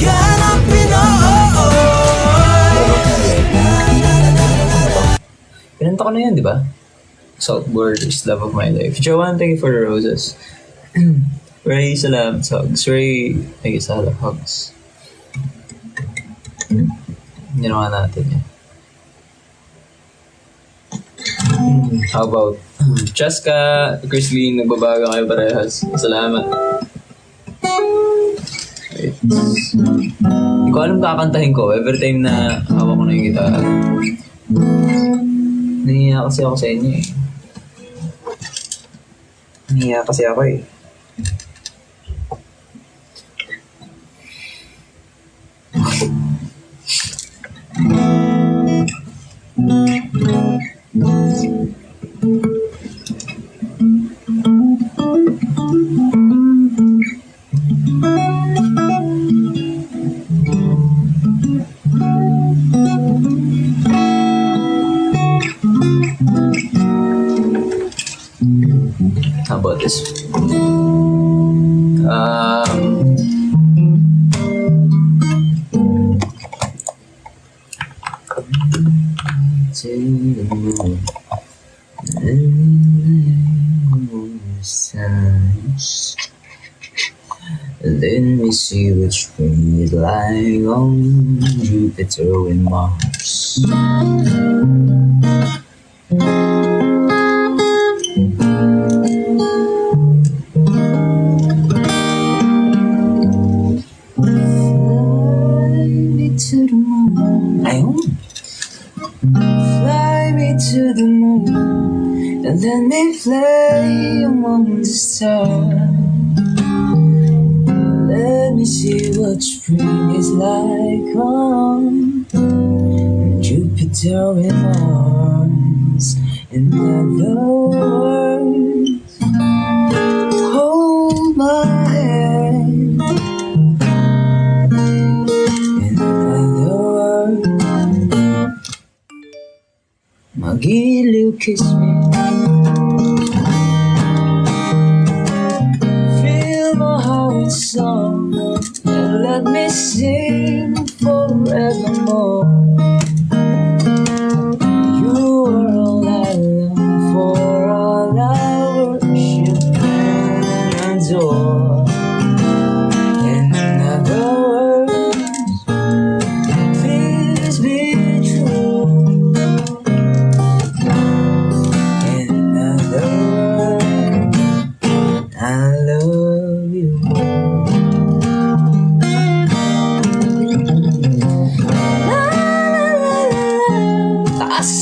Yan ang Pinoy. Pinanta ko na yan, di ba? Southboard is love of my life. Joanne, thank you for the roses. Ray, salamat sa hugs. Ray, thank you sa hugs. Ginawa natin yan. How about Cheska, Chrislene, nagbabago kayo parehas. Salamat. Wait. Hindi ko alam kakantahin ko every time na hawak ko na yung gitara. Nahiya kasi ako sa inyo eh. Nahiya kasi ako eh. How about this? To the moon let me see which spring is lying on Jupiter and Mars. To the moon. Ayun. Fly me to the moon and let me play among the stars. Let me see what spring is like on Jupiter and Mars. In other words, hold my hand. Magiliw, kiss me. Feel my heart song and let me sing forevermore. You are all I long for, all I worship and adore. In other words, please be true. I love you. Taas.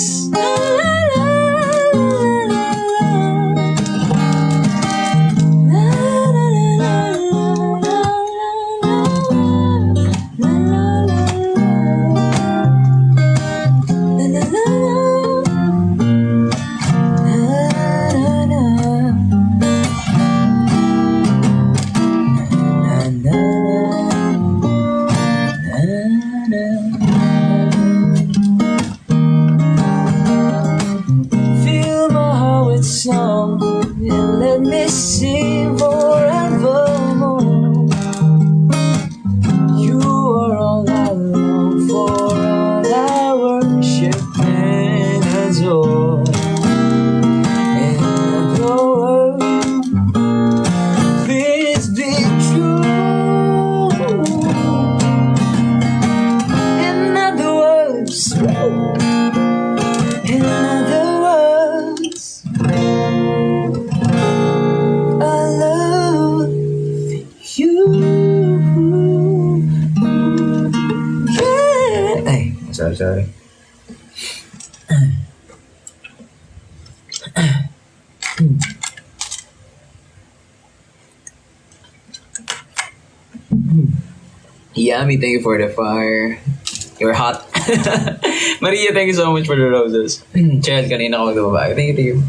Fill my heart with song and let me sing forevermore. You are all I long for, all I worship and adore. In other words, please be true. In other words, in other words, I love you. Yeah. Ay, sorry. Yummy, thank you for the fire. You're hot. Maria, thank you so much for the roses. Chad, kanina ka magdababag. Thank you.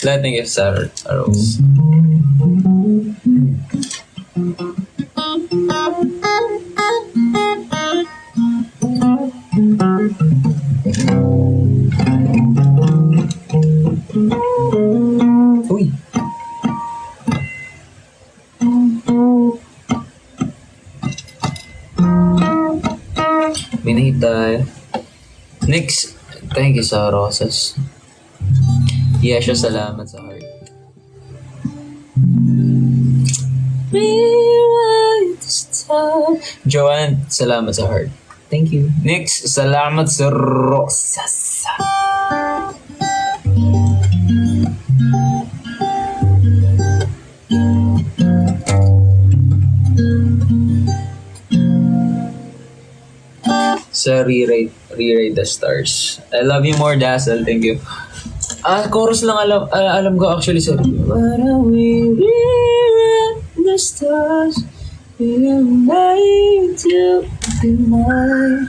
Lahat thank you sa rose. Uy. Minahit tayo. Next, thank you sa roses. Yesha, salamat sa heart. Rewrite this time. Joanne, salamat sa heart. Thank you. Next, salamat sa roses. Sa rewrite the stars. I love you more, Dazzle. Thank you. Chorus lang alam ko actually, sorry. What are we rewrite the stars? We are made to be mine.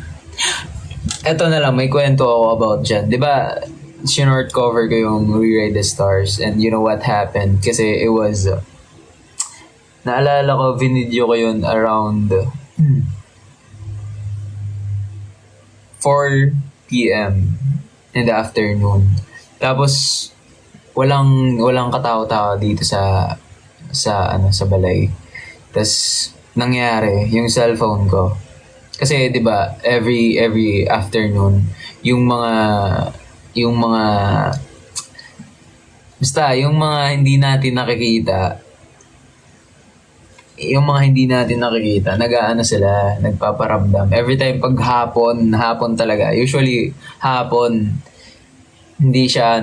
Eto na lang, may kwento ako about dyan. Di ba, sinort cover ko yung Rewrite the Stars and you know what happened? Kasi it was, naalala ko, vinidyo ko yun around 4 p.m. in the afternoon. Tapos, walang katao-tao dito sa balay. Tapos, nangyari, yung cellphone ko. Kasi, di ba, every afternoon, yung mga hindi natin nakikita, nag-aano sila, nagpaparamdam. Every time pag hapon talaga. Usually, hapon, hindi siya,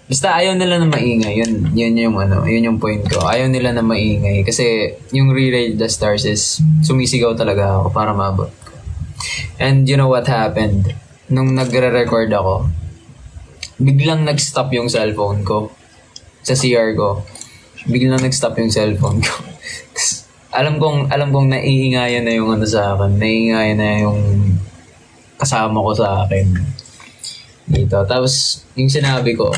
basta ayaw nila na maingay. Yun yung point ko. Ayaw nila na maingay. Kasi, yung Rewrite the Stars is, sumisigaw talaga ako para maabot ko. And you know what happened? Nung nagre-record ako, biglang nag-stop yung cellphone ko. Sa CR ko. Biglang nag-stop yung cellphone ko. alam kong naiingayan na yung sa akin. Naiingayan na yung kasama ko sa akin. Dito. Tapos, yung sinabi ko,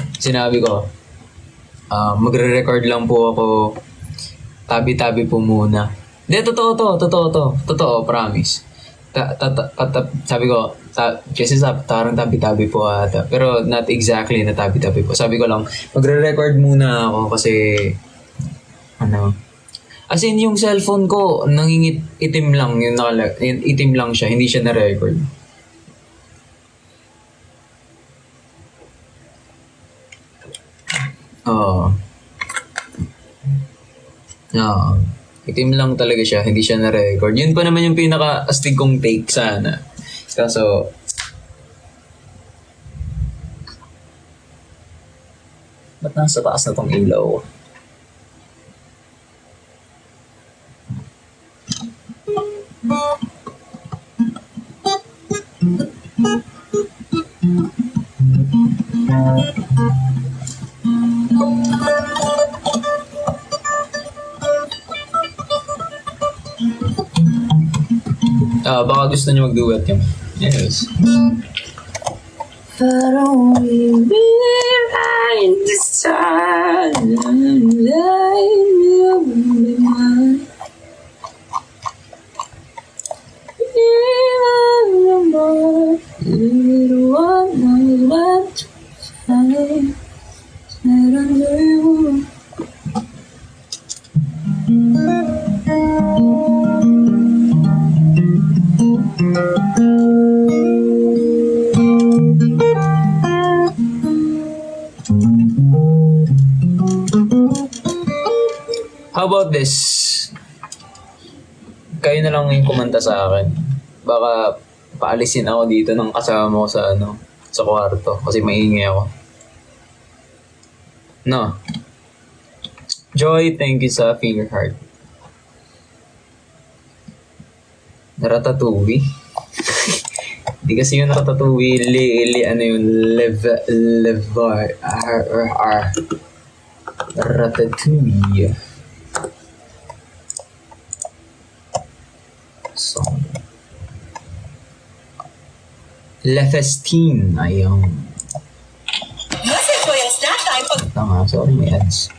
magre-record lang po ako. Tabi-tabi po muna. Hindi, totoo, promise. Sabi ko, kasi parang tabi-tabi po ata. Pero not exactly na tabi-tabi po. Sabi ko lang, magre-record muna ako kasi, as in yung cellphone ko, nangingit itim lang, itim lang siya, hindi siya na-record. Oo. Itim lang talaga siya, hindi siya na-record. Yun pa naman yung pinaka-astig kong take sana. Kaso, ba't nasa taas na tong ilaw? Baka gusto niyo mag-duet yun. Yes. Far away, behind this time, How about this? Kayo na lang yung kumanta sa akin. Baka paalisin ako dito ng kasama ko sa sa kwarto kasi maingay ako. No. Joy, thank you sa finger heart. Ratatouille. Di kasi yung ratatouille, ano yun, ratatouille. Song. Le Festine, ayun. Message ko yung snack time pag... Tama, sorry, may ads.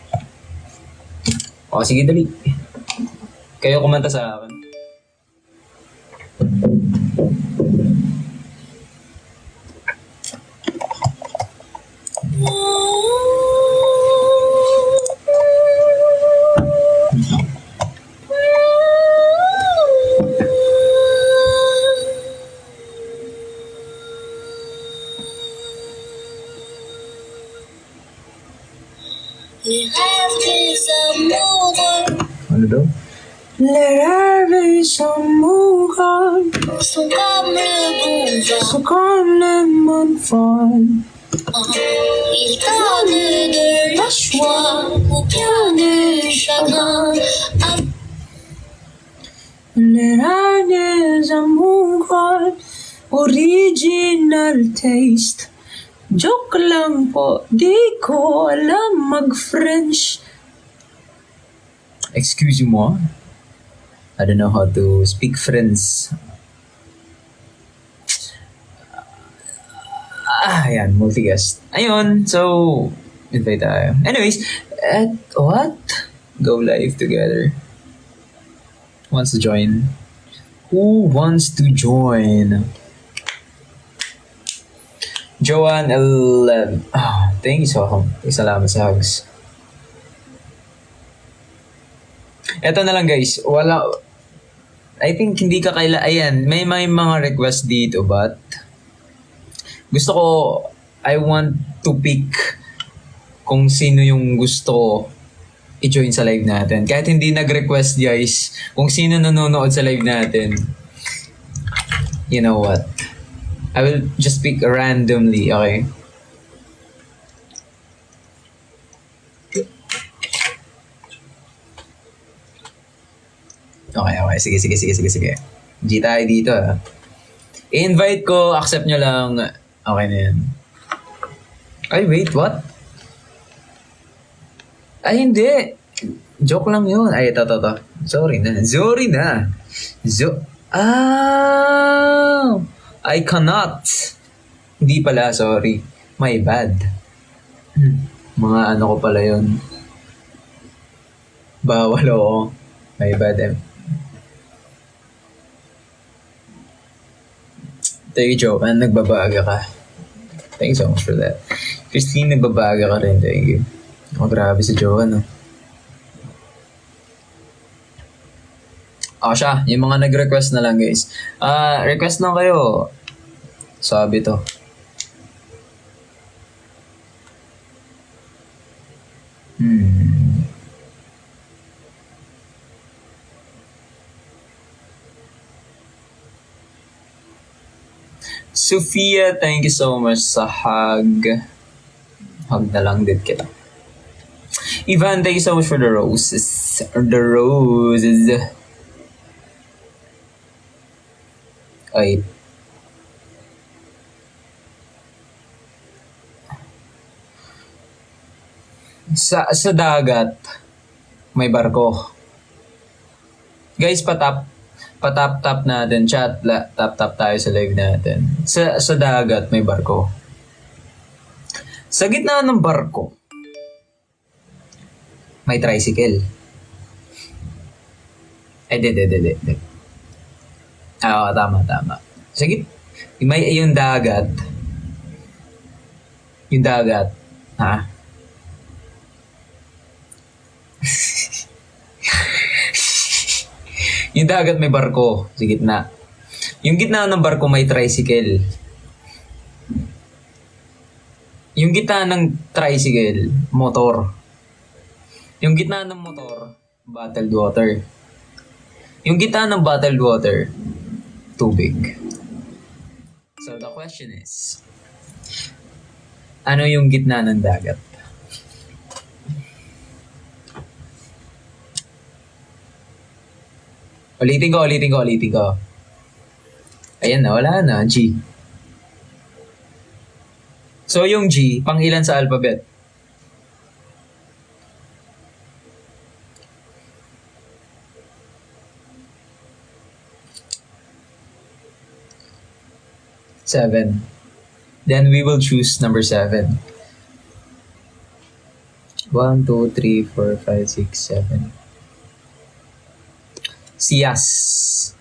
O, sige, dali. Kayo kumanta sa akin. Les rêves des amoureux Ano daw? Les rêves amoureux sont comme le bon vin. sont comme le monde fort. Ils donnent de la joie ou bien du chagrin. Les rêves amoureux, original taste. Joke lang po, di ko alam mag-French. Excuse mo, I don't know how to speak French. Ayan, multi-guest. Ayun, so, invite tayo. Anyways, at what? Go live together. Wants to join? Who wants to join? Joanne 11. Oh, thank you so much. Salamat sa hugs. Eto na lang guys. Wala. I think hindi ka ayan, may mga request dito but gusto ko, I want to pick kung sino yung gusto ko i-join sa live natin. Kahit hindi nag-request guys, kung sino nanonood sa live natin, you know what? I will just pick randomly, okay? Okay. Sige. G tayo dito, ah. I-invite ko, accept nyo lang. Okay na yan. Ay, wait, what? Ay, hindi. Joke lang yun. Ay, ito. Sorry na. I cannot. Hindi pala, sorry. My bad. Mga ano ko pala yun. Bawal ako. My bad. Thank you, Joanne. Nagbabaga ka. Thank you so much for that. Christine, nagbabaga ka rin. Thank you. Oh, grabe si Joanne, no? Siya. Yung mga nag-request na lang, guys. Request lang kayo. Sabi to. Sophia, thank you so much sa hug. Hug na lang din kita. Ivan, thank you so much for the roses. Ay. Sa dagat, may barko. Guys, patap natin. Chat, tap tayo sa live natin. Sa dagat, may barko. Sa gitna ng barko, may tricycle. Ay, di. Oo, tama. Sige, may yung dagat. Ha? Yung dagat may barko sa gitna. Yung gitna ng barko may tricycle. Yung gitna ng tricycle, motor. Yung gitna ng motor, bottled water. Yung gitna ng bottled water, tubig. So the question is, ano yung gitna ng dagat? Ulitin ko. Ayan na, wala na, G. So yung G, pang ilan sa alphabet? Seven. Then we will choose number 7. 1, 2, 3, 4, 5, 6, 7. Yes.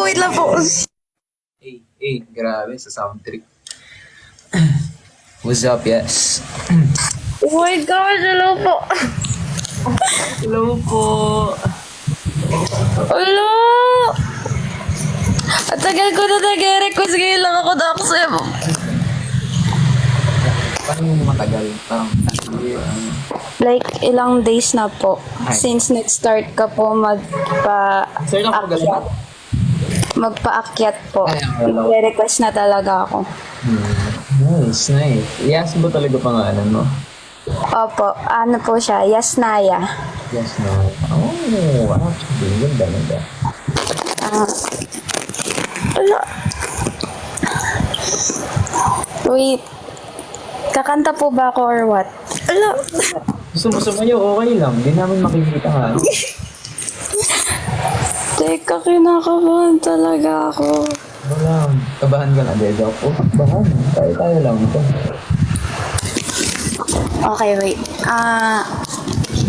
Wait lang po. Hey, grabe sa sound trick. What's up, yes? Oh my God, hello po. Hello po. Hello. At tagal ko na nag-request ngayon lang ako na-accept. Parang yung matagal. Parang, Like, ilang days na po. Ay. Since nag-start ka po Sir, ako magaling. magpa-akyat po. Ay, wala. Nag-request na talaga ako. Nice, nice. Yes, ba talaga pangalan mo? Opo, ano po siya? Yasnaya. Yes, no. Oh, actually, ganda, ganda. Ala. Wait. Kakanta po ba ako or what? Ala. Gusto mo sumayo, okay lang. Hindi namin makikita nga. Teka, kinakabahan talaga ako. Wala. Kabahan ka na, Dedo. Oh, kabahan. Tayo lang ito. Okay, wait.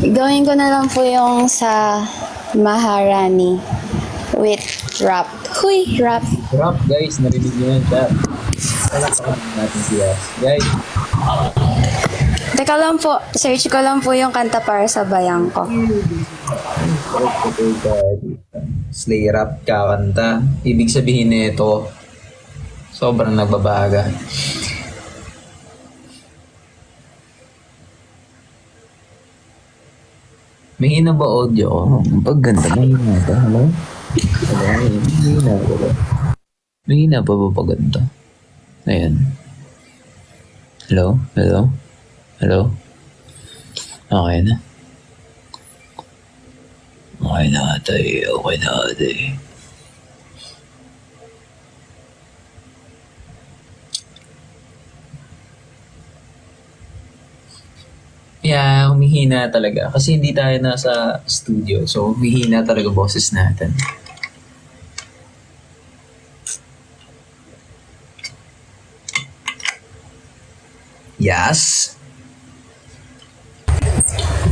Gawin ko na lang po yung sa Maharani with rap. Huy, rap. Rap, guys. Narinig nyo yan, chat. Wala pa natin siya. Guys, Teka lang po, search ko lang po yung kanta para sa bayang ko. slay rap kakanta. Ibig sabihin nito, sobrang nagbabaga. May hina ba audio ko? Pag ganda, may hina ba? Hello? Hello? May hina ba? May hina pa ba pag ganda? Ayan. Hello? Hello? Hello? Okay na. Okay na ate. Okay na ate. Yeah, humihina talaga. Kasi hindi tayo nasa studio. So, humihina talaga boses natin. Yes.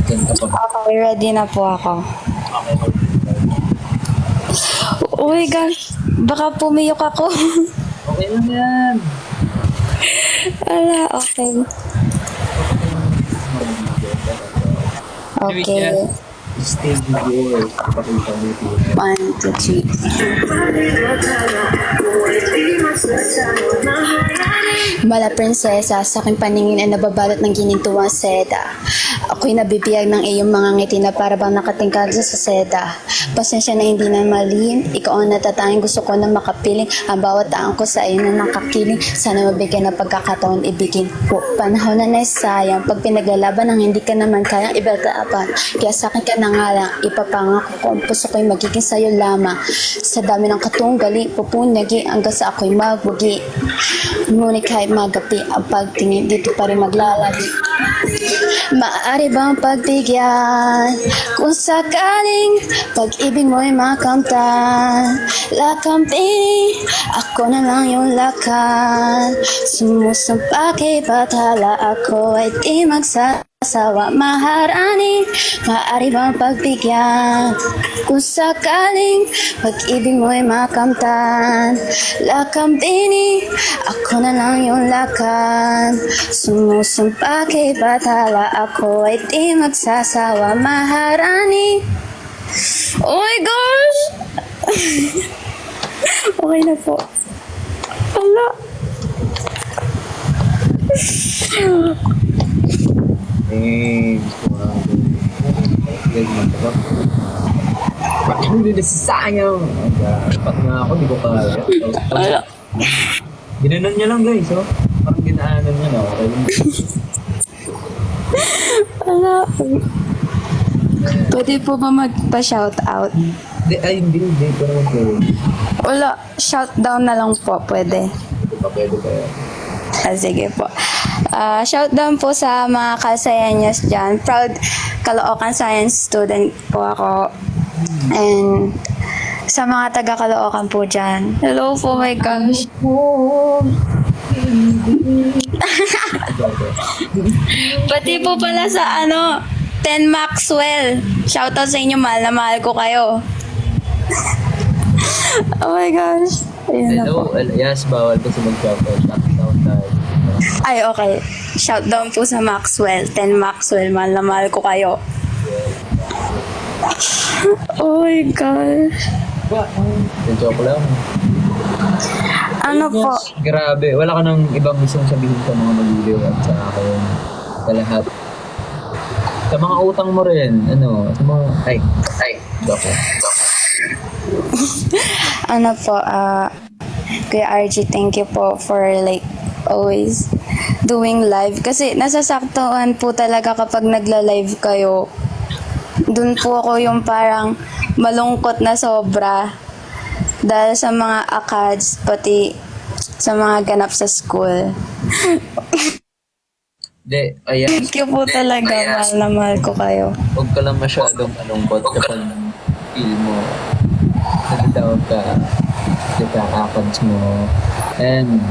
Ganda pa ba? Okay, ready na po ako. Oh my gosh, baka pumiyok ako. Okay lang yan. Ala, okay. Okay. Stay with yours. Pakita mo ito. 1, 2, 3. Mala prinsesa, sa aking paningin ay nababalot ng ginintuang seda. Ako'y nabibiyag ng iyong mga ngiti na para bang nakatingkad sa seda. Pasensya na hindi na malin, ikaw ang natatanging gusto ko na makapiling. Ang bawat taong ko sa iyo na nakakiling. Sana mabigyan ng pagkakataon ibigin po. Panahon na naisayang, pag pinaglalaban ang hindi ka naman kayang ibagapan. Kaya sa akin ka na nga lang, ipapangako ko ang puso ko'y magiging sa'yo lamang. Sa dami ng katunggali, pupunyagi hanggang sa ako'y magbugi. Ngunit kahit magapi ang pagtingin, dito pa rin maglalagi. Maaari bang pagbigyan kung sakaling pag-ibig mo'y makamtan? Lakampini, ako na lang yung lakan. Sumusampa kay batala, ako ay di magsasawa. Maharani, maaari bang pagbigyan kung sakaling pag-ibig mo'y makamtan? Lakampini, ako na lang yung lakan. Sumusampa kay batala, ako ay di magsasawa. Maharani. Oh my gosh! Okay na po. Ala. Gusto ko lang. Ganyan ba? Bakit hindi nasasayang? Dapat nga ako, di ko kaya. Ala. Ginanon niya lang guys, oh. Parang ginaanan niya na. Okay lang. Ala. Pwede po ba magpa-shoutout? Hindi ko naman po. Wala, shoutdown na lang po, pwede. Hindi pa pwede kaya. Sige po. Shoutdown po sa mga Kalsayenyos dyan. Proud Caloocan Science student po ako. And sa mga taga Caloocan po dyan. Hello po, my gosh. Pati po pala sa 10 Maxwell. Shoutout sa inyo, mahal na mahal ko kayo. Oh my gosh. Ayun na po. Hello, yes, bawal kasi mag-shoutout. Shoutout tayo. Ay, okay. Shoutout po sa Maxwell. 10 Maxwell, mahal na mahal ko kayo. Oh my gosh. Joke lang. Ano po? Grabe, wala ka nang ibang gustong sabihin sa mga magiliw at sa akin. Sa lahat. Sa mga utang mo rin, sa mga, doko. Ano po, Kuya RG, thank you po for like always doing live. Kasi nasasaktuhan po talaga kapag nagla-live kayo. Dun po ako yung parang malungkot na sobra. Dahil sa mga akads, pati sa mga ganap sa school. Ayan. Thank you po talaga. Mahal na mahal ko kayo. Huwag ka lang masyadong malungkot kapag feel mo nagdawag ka sa akads mo. And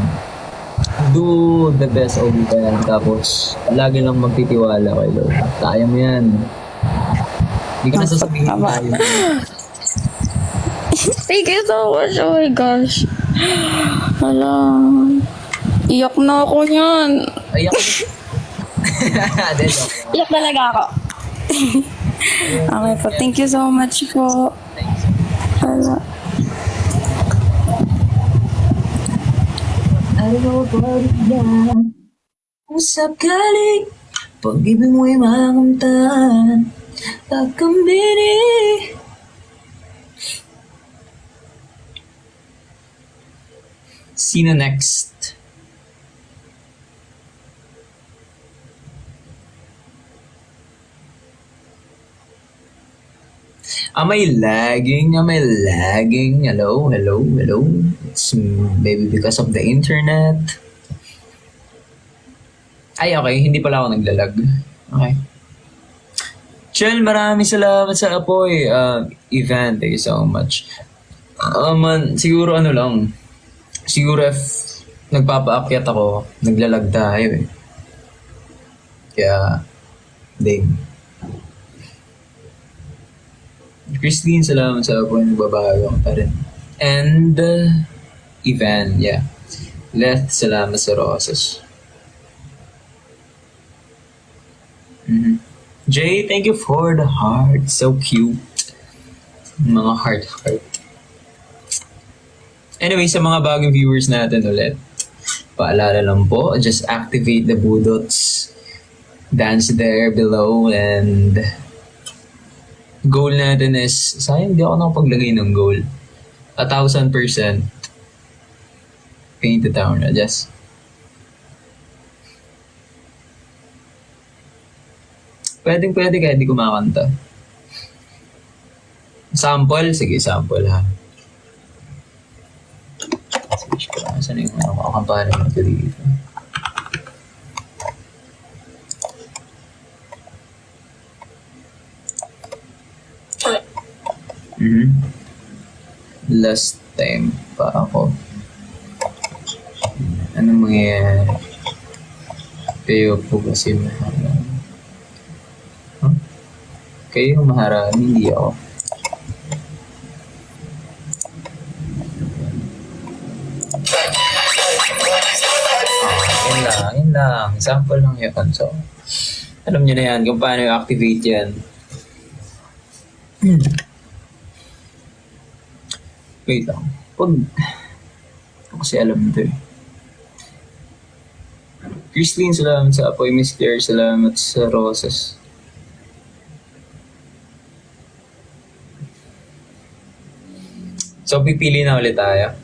do the best all you can. Tapos, lagi lang magtitiwala kay Lord. Kaya mo yan. Hindi ko na sasabihin tayo. Thank you so much. Oh my gosh. Hala. Iyak na ako yan. Ayak. Iyak talaga ako. Okay po. Thank you so much po. Hala. Ano ba yan? Kung sakaling pag-ibig mo'y makamtan, pagkambini. Sino next? Am I lagging? Hello? It's maybe because of the internet. Ay, okay. Hindi pala ako naglalag. Okay. Chel, maraming salamat sa apoy. Ivan, thank you so much. Siguro lang. Siguro if nagpapaakyat ako, naglalag tayo eh. Kaya, ding. Christine, salamat sa apoy. Nagbabago pa rin. And, Ivan, yeah. Leth, salamat sa roses. Jay, thank you for the heart. So cute. Mga heart. Anyway, sa mga bagong viewers natin ulit, paalala lang po, just activate the budots. Dance there below and goal natin is, sayang hindi ako nakapaglagay ng goal. 1,000% paint the town. Just pwede kahit di kumakanta. Sample? Sige, sample ha. Switch ko lang. Saan yung kampanan nito dito? Last time pa ako. Anong mangyayari? Kayo po kasi maharami. Huh? Kayo maharami, hindi ako. Yun lang. Sample lang yun. So, alam nyo na yan kung paano i-activate yan. Wait lang. Kasi alam nito eh. Christine, salamat sa apoy. Miss Claire, salamat sa roses. So, pipili na ulit tayo.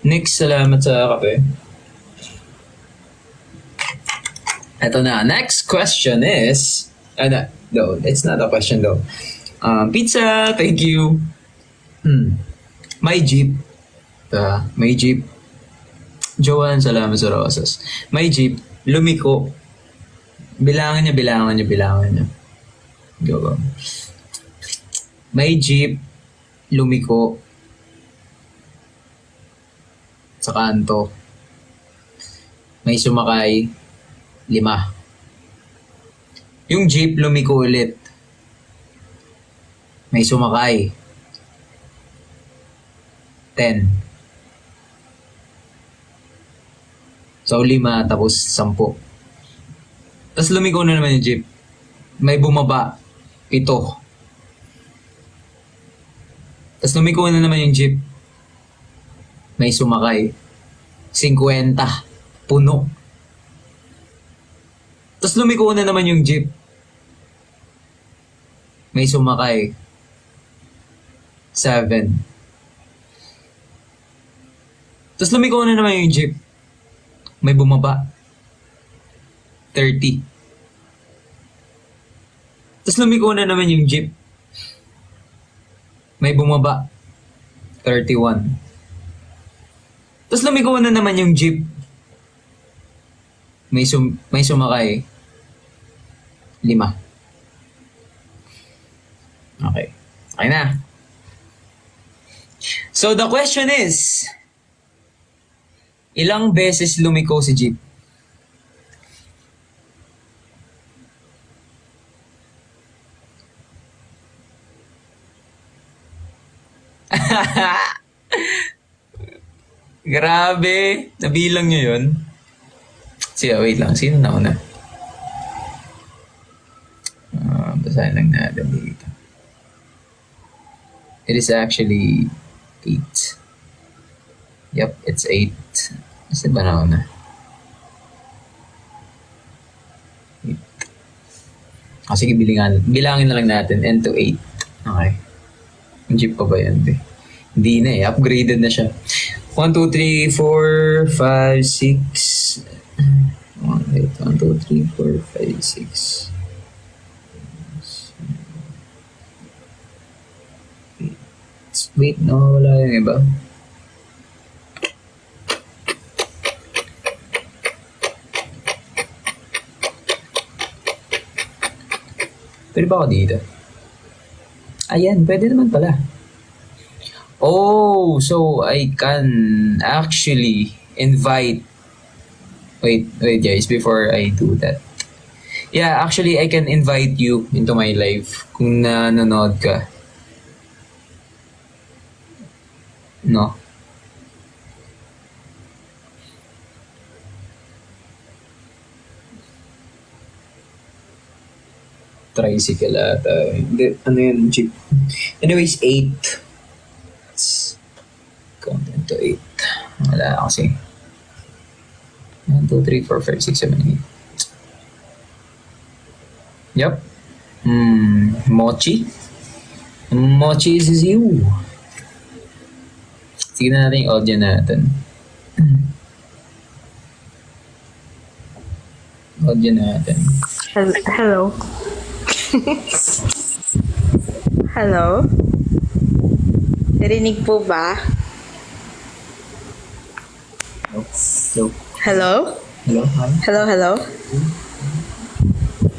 Next, salamat sa kape. Ito na. Next question is... No, it's not a question though. Pizza, thank you. My Jeep. My Jeep. Joanne, salamat sa roses. My Jeep, lumiko. Bilangan niya. Go. My Jeep, lumiko. Sa kanto. May sumakay, 5. Yung jeep lumiko ulit. May sumakay, 10. So, 5 tapos 10. Tapos lumiko na naman yung jeep. May bumaba, 7. Tapos lumiko na naman yung jeep. May sumakay. 50. Puno. Tapos lumiko na naman yung jeep. May sumakay. 7. Tapos lumiko na naman yung jeep. May bumaba. 30. Tapos lumiko na naman yung jeep. May bumaba. 31. Tapos lumiko na naman yung jeep. May sumakay. 5. Okay. Okay na. So the question is, ilang beses lumiko si jeep? Grabe. Nabilang nyo yun. Sige, wait lang. Sino na una? Basahin lang natin dito. It is actually 8. Yep, it's 8. Kasi ba na una? 8. Sige, bilangin na lang natin. N to 8. Okay. Yung jeep pa ba yan? Hindi na eh. Upgraded na siya. 1, 2, 3, 4, 5, 6. Wait, 1, 2, 3, 4, 5, 6. Wait, wala yung iba. Pwede ba ako dito? Ayan, pwede naman pala. Oh, so I can actually invite... Wait guys, before I do that. Yeah, actually, I can invite you into my life kung nanonood ka. No? Tricycle ata. Hindi, ano yun, jeep. Anyways, 8. Let's count into 8. Wala kasi. 1, 2, 3, 4, 5, 6, 7, 8. Yup. Mochi. Mochi is you. Tignan natin yung audio natin. Audio natin. Hello. Hello? Narinig po ba? Hello. Hello? Hello. Hi. Hello, hello?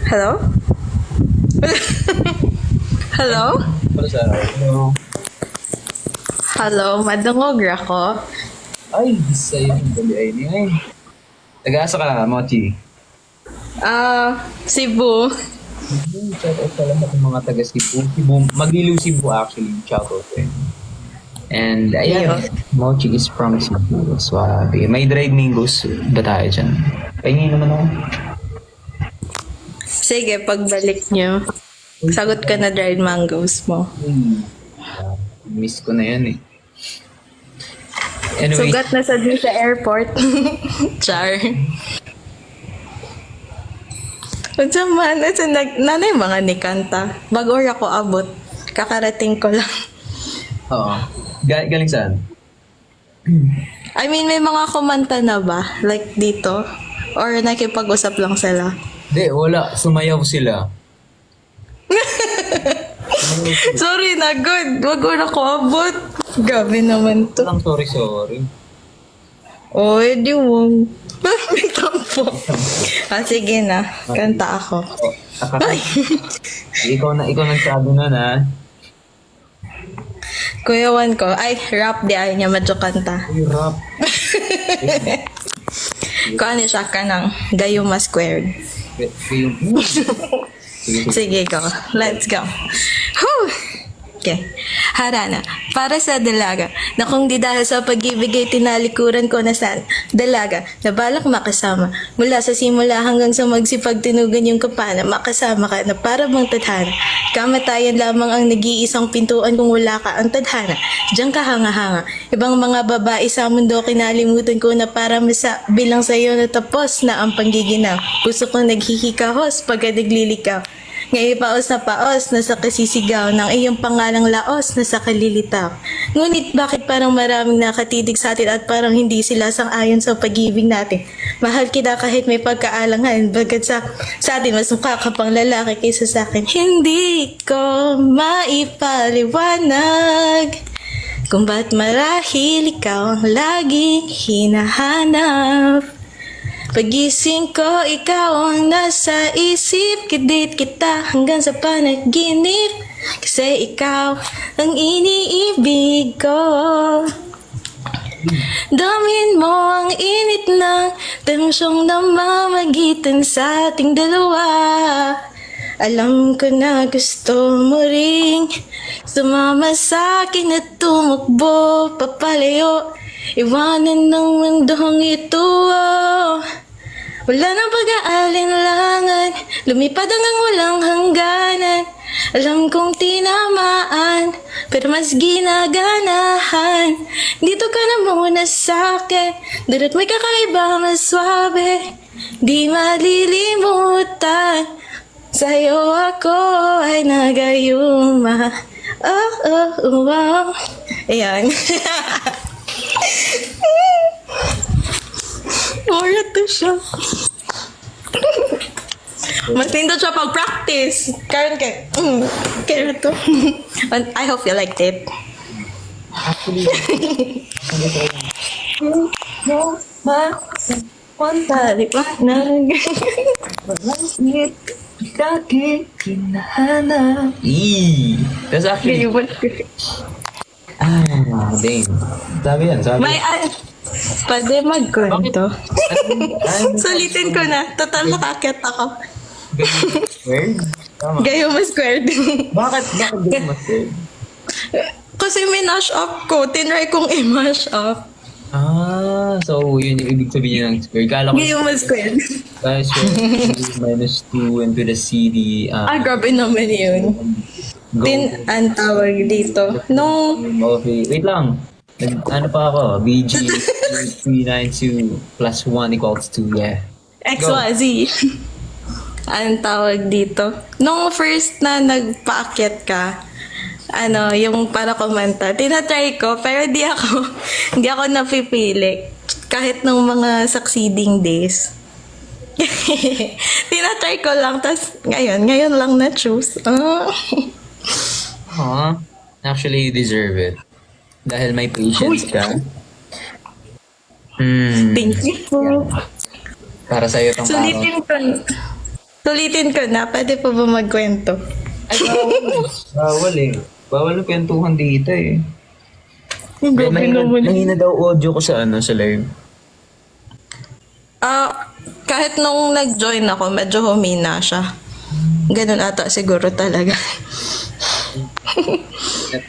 Hello? Hello? Para sa hello. Hello, madungog ako. Ay, sa'yo yung gabi ay niya eh. Taga-asa ka, Mochi? Cebu. Shout out pala sa mga taga-Cebu. Maglilu Cebu actually. Shout out to him. And ayan, Mochi is from Cebu. Swabe. May dried mangoes ba tayo dyan? Pahingin naman ako. Sige, pagbalik nyo. Sagot ka na dried mangoes mo. Miss ko na yan eh. Anyway, Sugat na sa airport. Char. Unsa man, nanay mga ni kanta. Bago ako abot. Kakarating ko lang. oo. Galing saan? I mean, may mga kumanta na ba? Like dito? Or nakipag-usap lang sila? Hindi, wala. Sumayaw sila. Sorry na, good. Wag ko na ko abot. Gabi naman to. Lang, sorry. Oh, edi wong. May tampo. Sige na. Kanta ako. Ay! ikaw nagsabi na. Kuya Juan ko. Ay, rap di ay niya madyo kanta. Uy, rap. Kung ano siya ka ng Gayuma Squared. Sige. Sige, go. Let's go. Whew! Okay. Harana, para sa dalaga, na kung di dahil sa pag-ibig ay tinalikuran ko na sana, dalaga, na balak makasama, mula sa simula hanggang sa magsipag tinugan yung kapana, makasama ka na para bang tadhana. Kamatayan lamang ang nag-iisang pintuan kung wala ka ang tadhana. Diyan ka hanga-hanga. Ibang mga babae sa mundo kinalimutan ko na para bilang sa'yo na tapos na ang panggiginaw. Puso kong naghihikahos pagka naglilikaw. Ngayon paos na sa kasisigaw ng iyong pangalang laos na sa kalilitaw. Ngunit bakit parang maraming nakatitig sa atin at parang hindi sila sang-ayon sa pag-ibig natin? Mahal kita kahit may pagkaalangan, bagad sa atin mas mukha ka pang lalaki kaysa sa akin. Hindi ko maipaliwanag kung ba't marahil ikaw ang laging hinahanap. Pagising ko, ikaw ang nasa isip. Kidit kita hanggang sa panaginip, kasi ikaw ang iniibig ko. Damin mo ang init ng tensyong namamagitan sa ating dalawa. Alam ko na gusto mo ring sumama sa akin at tumakbo papalayo. Iwanan ng mundong ito, oh. Wala nang pag-aalinlangan, lumipad hanggang walang hangganan. Alam kong tinamaan, pero mas ginaganahan. Dito ka na muna sa'kin, dara't may kakaiba mas swabe. Di malilimutan, sa'yo ako ay nagayuma. Oh, oh, oh, oh. Ayan. Mura to siya. Matindi siya pag-practice. Kaya kaya to. I hope you liked it. Actually, Paliwanag. That's actually... Dang. Sabi yan, sabi. May pwede magkwento. Sulitin ko na. Total nakakit ako. Squared? Tama. Gayuma squared. Bakit di mo squared? Kasi minash up ko. Tinry kong i-mash up. So yun yung ibig sabihin ng square. Kala ko Gayuma squared. kaya square -2 into the CD. Grabe naman yun. Go. Ang tawag dito. Nung Okay, wait lang. Ano pa ako? BG 392 plus 1 equals 2, yeah. XYZ. Ang tawag dito. Nung first na nagpaakyat ka, yung para kumanta, tinatry ko, pero hindi ako napipili. Kahit nung mga succeeding days. Tinatry ko lang, tas ngayon lang na-choose. Actually, you deserve it. Dahil may patience ka. Thank you po. Para sa'yo itong Sulitin ko na, pwede po ba magkwento? Ay, bawal eh. Bawal ang kwentuhan dito eh. Mahina daw audio ko sa live. Kahit nung nag-join ako, medyo humina siya. Ganun ata siguro talaga.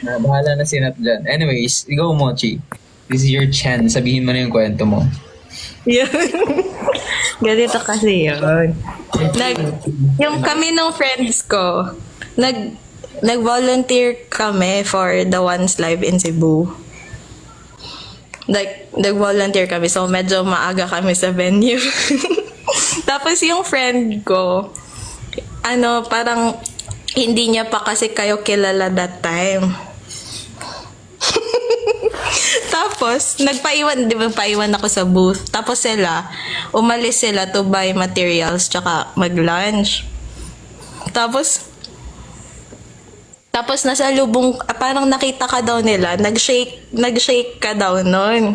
Bahala na si Nat dyan. Anyways, go Mochi. This is your chance. Sabihin mo na yung kwento mo. Yun. Ganito kasi yun. Yung kami ng friends ko, nag-volunteer kami for the Once Live in Cebu. Nag-volunteer kami. So, medyo maaga kami sa venue. Tapos yung friend ko, parang hindi niya pa kasi kayo kilala that time. Tapos, di ba paiwan ako sa booth. Tapos umalis sila to buy materials tsaka mag-lunch. Tapos nasa lubong, parang nakita ka daw nila, nag-shake ka daw nun.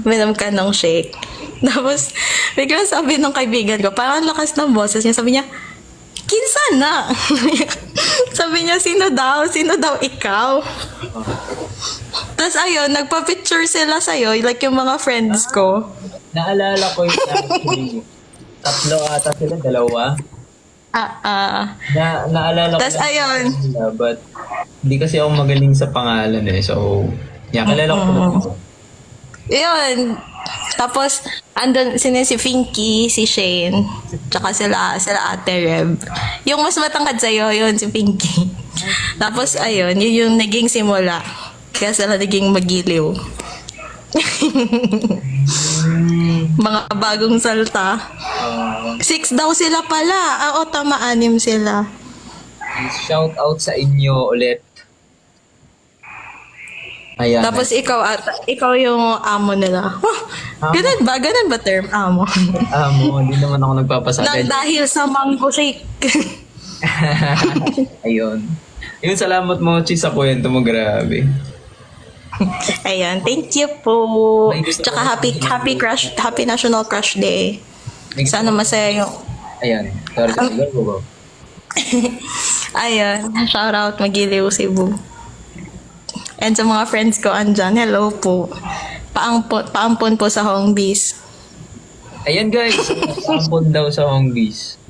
Minom ka ng shake. Tapos, biglang sabi ng kaibigan ko, parang lakas ng boses niya, sabi niya, kinsa na? Sabi niya, sino daw ikaw? Tapos ayun, nagpa-picture sila sa'yo, like yung mga friends ko. Naalala ko yung actually, 3 ata sila, 2. Naalala ko Tas lang ayun. sila, but hindi kasi ako magaling sa pangalan eh. So, yeah, kilala ko lang. Yun. Tapos, andun si Pinky, si Shane, tsaka sila Ate Reb. Yung mas matangkad sa'yo, yun, si Pinky. Tapos, ayun, yun yung naging simula. Kaya sila naging magiliw. Mga bagong salta. 6 daw sila pala. Oo, tama, 6 sila. Shout out sa inyo ulit. Ayan. Tapos ikaw yung amo nila. Ganun ba? Ganun ba term amo? Hindi naman ako nagpapasakay. Nang dahil sa mango shake. Ayun. Yun, salamat mo, Chi, sa kwento mo. Grabe. Ayan, thank you po. May gusto Tsaka ko- happy National Crush Day. Sana masaya yung... Ayan. Sorry, go. Ayan, shout out Magiliw Cebu. And sa mga friends ko andyan, hello po. Paampon po sa Hong Bees. Ayan, guys. Ampon daw sa Hong Bees.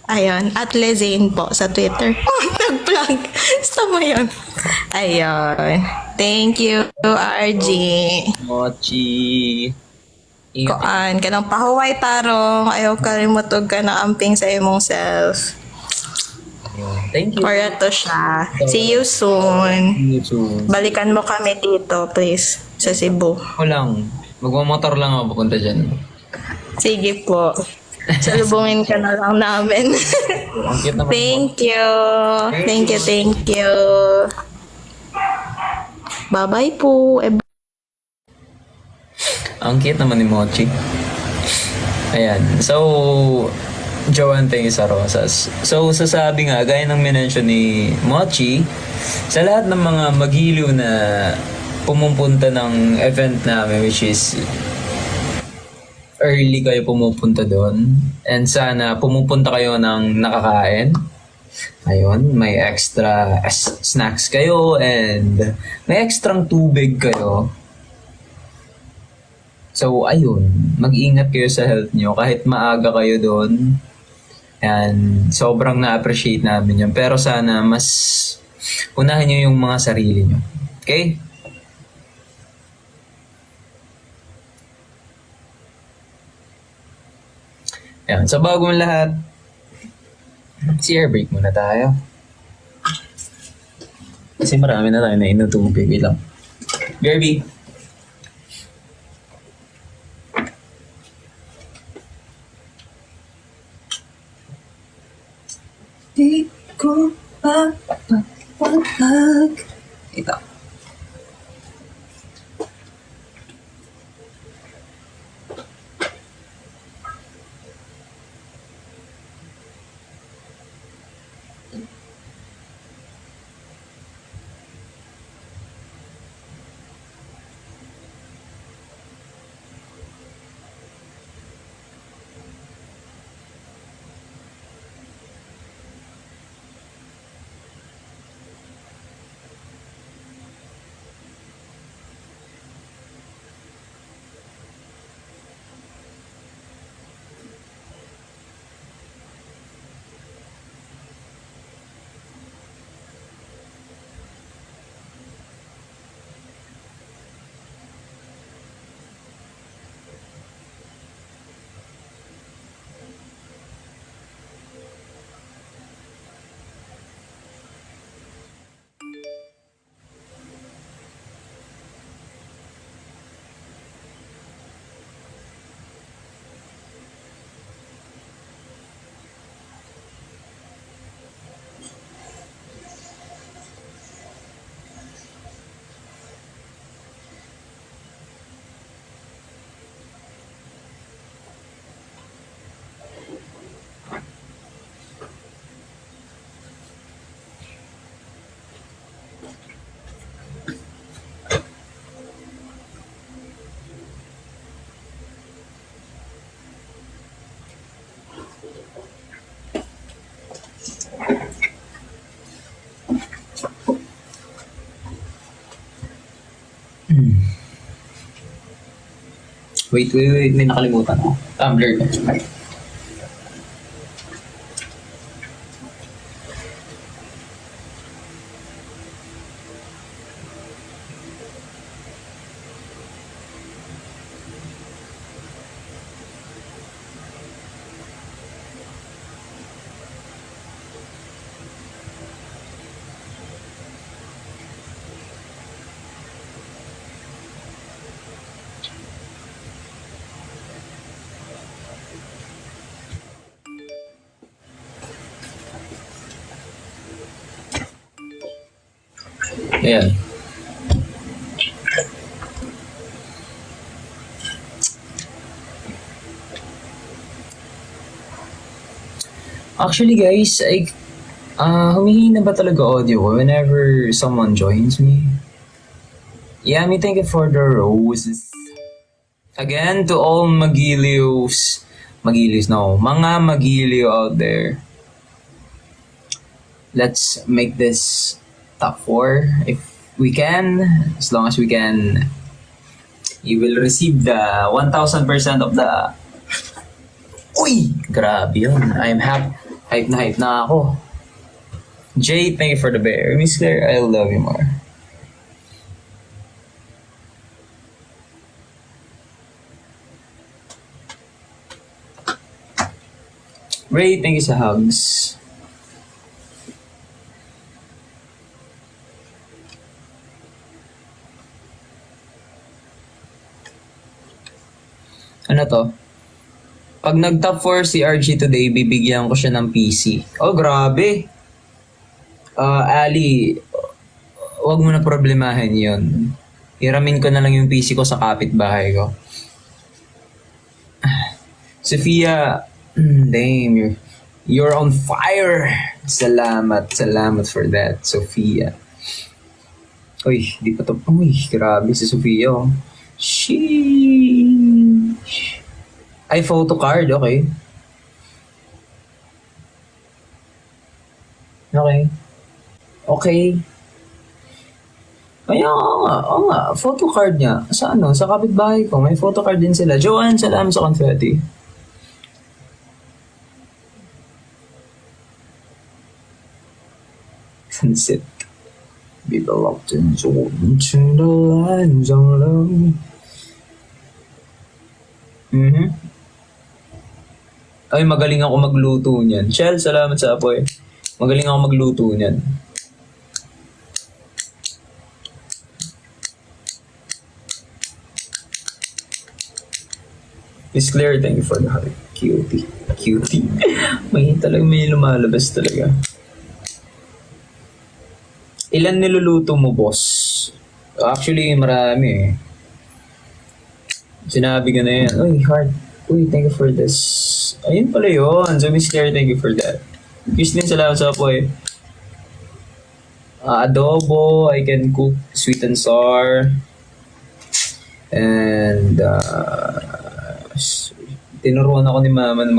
Ayun, at Lezane po sa Twitter. Nag-plug. Tama yun. Ayun. Thank you, RG. Mochi. Koan, kanang pahuway tarong. Ayaw ka rin matug ka na amping sa imong self. Ayun. Thank you. Para to siya. See you soon. See you soon. Balikan mo kami dito, please. Sa Cebu. Ako lang. Magmamotor lang ako papunta dyan. Sige po. Salubungin ka na lang namin. Ang cute naman. Thank you. Thank you. Bye-bye po. Ang cute naman ni Mochi. Ayan. So, Joanne, thank you sa rosas. So, sasabi nga, gaya ng minention ni Mochi, sa lahat ng mga magiliw na pumupunta ng event namin, which is early kayo pumupunta doon. And sana pumupunta kayo ng nakakain. Ayun, may extra snacks kayo and may extrang tubig kayo. So, ayun, mag-ingat kayo sa health nyo kahit maaga kayo doon. And sobrang na-appreciate namin yun. Pero sana mas unahin nyo yung mga sarili nyo. Okay? Ayan, so bagong lahat, air break muna tayo. Kasi marami na tayo na inutubig. Wait lang. Gerby. Di ko papapag. Ito. Wait. May nakalimutan ako. Tumbler ko. Ayan. Actually guys, humihingi na ba talaga audio ko whenever someone joins me? Yami, thank you for the roses. Again, to all mga magiliw out there. Let's make this top 4 if we can. As long as we can, you will receive the 1,000% of the... Uy! Grabe yun. I'm hype na ako. Jay, thank you for the bear. Miss Claire, I love you more. Ray, thank you sa hugs. Ano to? Pag nag-top 4 si RG today, bibigyan ko siya ng PC. Oh, grabe! Ali, wag mo na problemahin yun. Hiramin ko na lang yung PC ko sa kapitbahay ko. Sophia, damn, you're on fire! Salamat for that, Sophia. Uy, di pa to. Uy, grabe si Sophia, oh. Sheesh. Ay, photo card, okay. Okay. Kaya oo nga, photo card niya. Sa sa kapitbahay ko, may photo card din sila. Joanne, salamat sa confetti. Sunset. Be the locked in zone to the lines of love. Ay, magaling ako magluto niyan. Shell, salamat sa apoy. Magaling ako magluto niyan. Miss Claire, thank you for the heart. Cutie. May lumalabas talaga. Ilan niluluto mo, boss? Actually, marami eh. Sinabi ko na yan. Uy, heart. Uy, thank you for this. Ayun pala yun. So, Miss Claire, thank you for that. Christine, salamat sa apoy. Adobo, I can cook sweet and sour. And, tinuruan ako ni mama na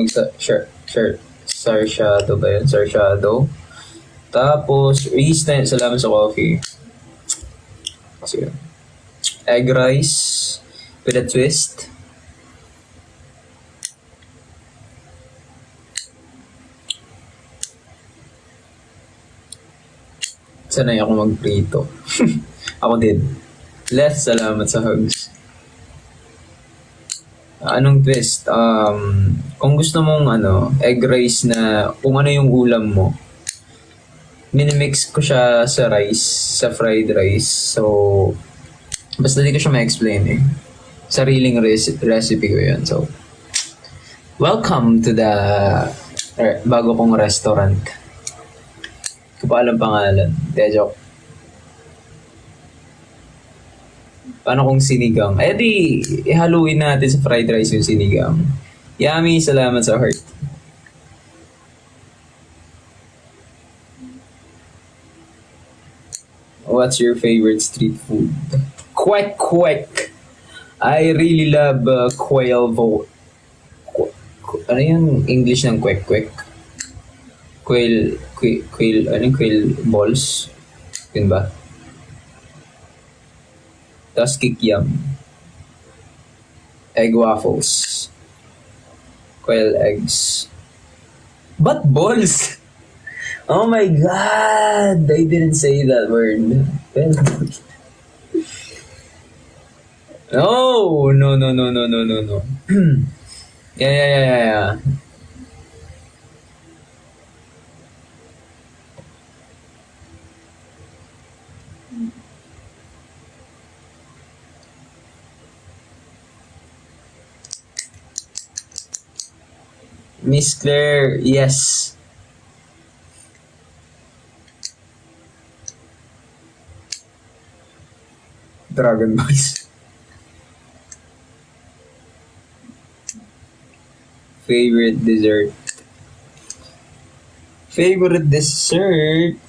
sarsyado ba yun? Sarsyado. Tapos, Reese, salamat sa coffee. Kasi yun. Egg rice with a twist. Sanay ako magprito. Ako din. Les, salamat sa hugs. Anong twist? Kung gusto mong egg rice na kung ano yung ulam mo, minimix ko siya sa rice, sa fried rice. So, basta di ko siya ma-explain eh. Sariling recipe ko yun. So, welcome to the bago kong restaurant. Hindi ko pa alam pangalan. Joke. Paano kung sinigang? Eh di, ihaluin natin sa fried rice yung sinigang. Yummy, salamat sa heart. What's your favorite street food? Kwek. I really love quail ano yung English ng kwek? Quail, quail balls? Yun ba? Tapos kikiam. Egg waffles. Quail eggs. But balls! Oh my God! I didn't say that word. No. Yeah. Miss Claire, yes. Dragon Balls. Favorite dessert. Favorite dessert.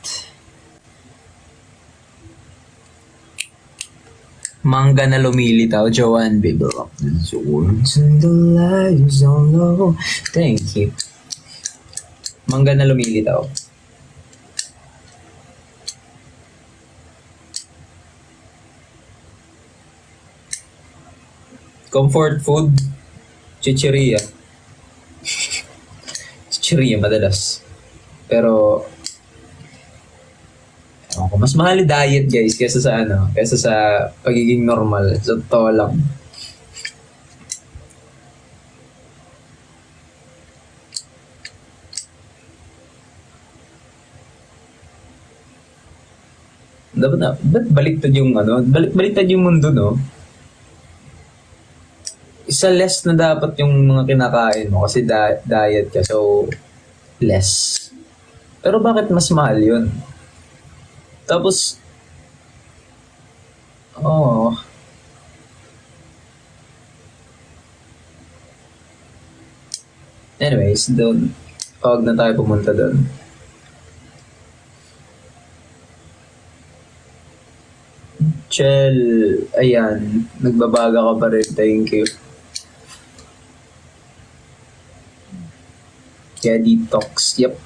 Mangga na lumilitaw, Joanne Baby Rock the Swords and the lights on low. Thank you. Mangga na lumilitaw. Comfort food, chicheria. Chicheria madalas. Pero ako, mas mahal yung diet guys kaysa sa kaysa sa pagiging normal. Sa totoo lang. Ba't baliktad yung baliktad yung mundo, no? Isa less na dapat yung mga kinakain mo kasi diet ka, so less. Pero bakit mas mahal yun? Tapos, anyways, doon, pag na tayo pumunta doon. Chel, ayan, nagbabaga ka pa rin, thank you. Kaya detox, yep.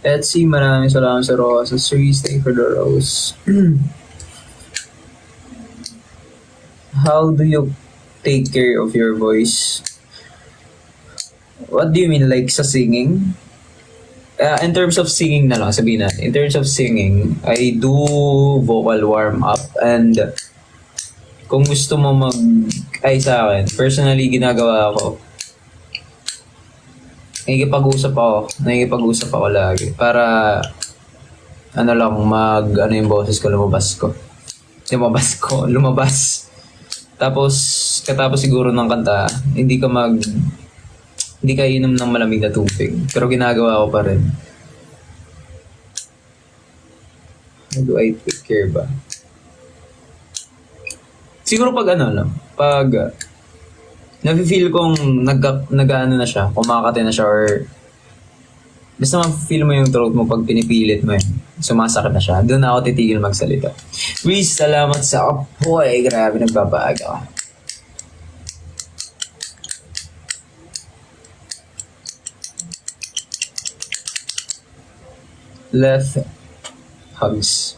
Etsy, maraming salamat sa roses. Trees, thank you for the rose. How do you take care of your voice? What do you mean, like sa singing? In terms of singing na lang, sabihin natin. In terms of singing, I do vocal warm-up and kung gusto mo sa akin, personally ginagawa ko, nakikipag-usap ako lagi para yung boses ko, lumabas. Tapos, katapos siguro ng kanta, hindi ka inom ng malamig na tubig. Pero ginagawa ko pa rin. How do I take care ba? Siguro pag nafe-feel kong nag-ano na siya, kumakati na siya, or basta ma-feel mo yung throat mo pag pinipilit mo sumasakit na siya, doon ako titigil magsalita. Reese, salamat sa apoy. Grabe, nagbabaga. Left hugs.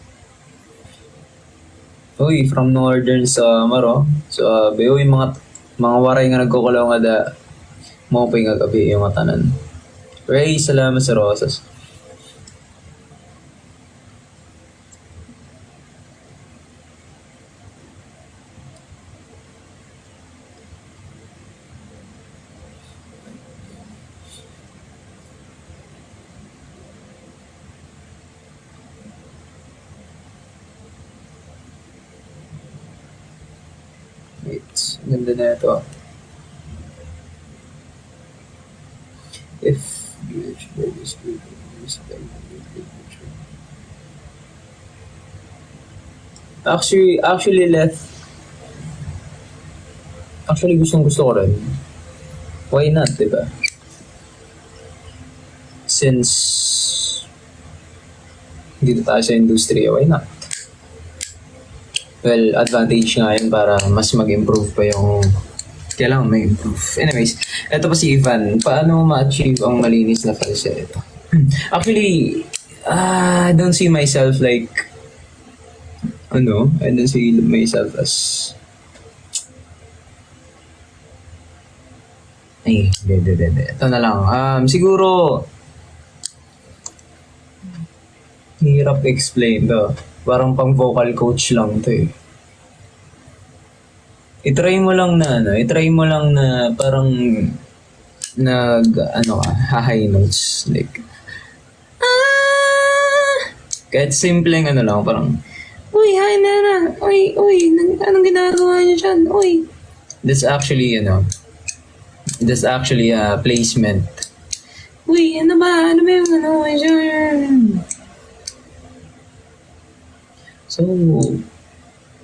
Uy, from Northern Samar, sabi, uy, mga waray nga nagkukulong nga maupay nga gabi yung matanan. Ray, salamat sa rosas. Wait, ganda na ito. If actually left. Actually gusto ko rin. Why not, diba? Since dito tayo sa industriya, why not? Well, advantage nga yun para mas mag-improve pa yung kailangan may improve. Anyways, eto pa si Ivan. Paano ma-achieve ang malinis na falsetto? Actually, I don't see myself like I don't see myself as ito na lang. Siguro hirap explain to. Parang pang vocal coach lang to eh. I-try mo lang na parang high notes. Like, kahit simpleng lang, parang, uy, hi, Nana. Uy, anong ginagawa niyo dyan? Uy. That's actually placement. Uy, ano ba? Ano ba yung ano? So,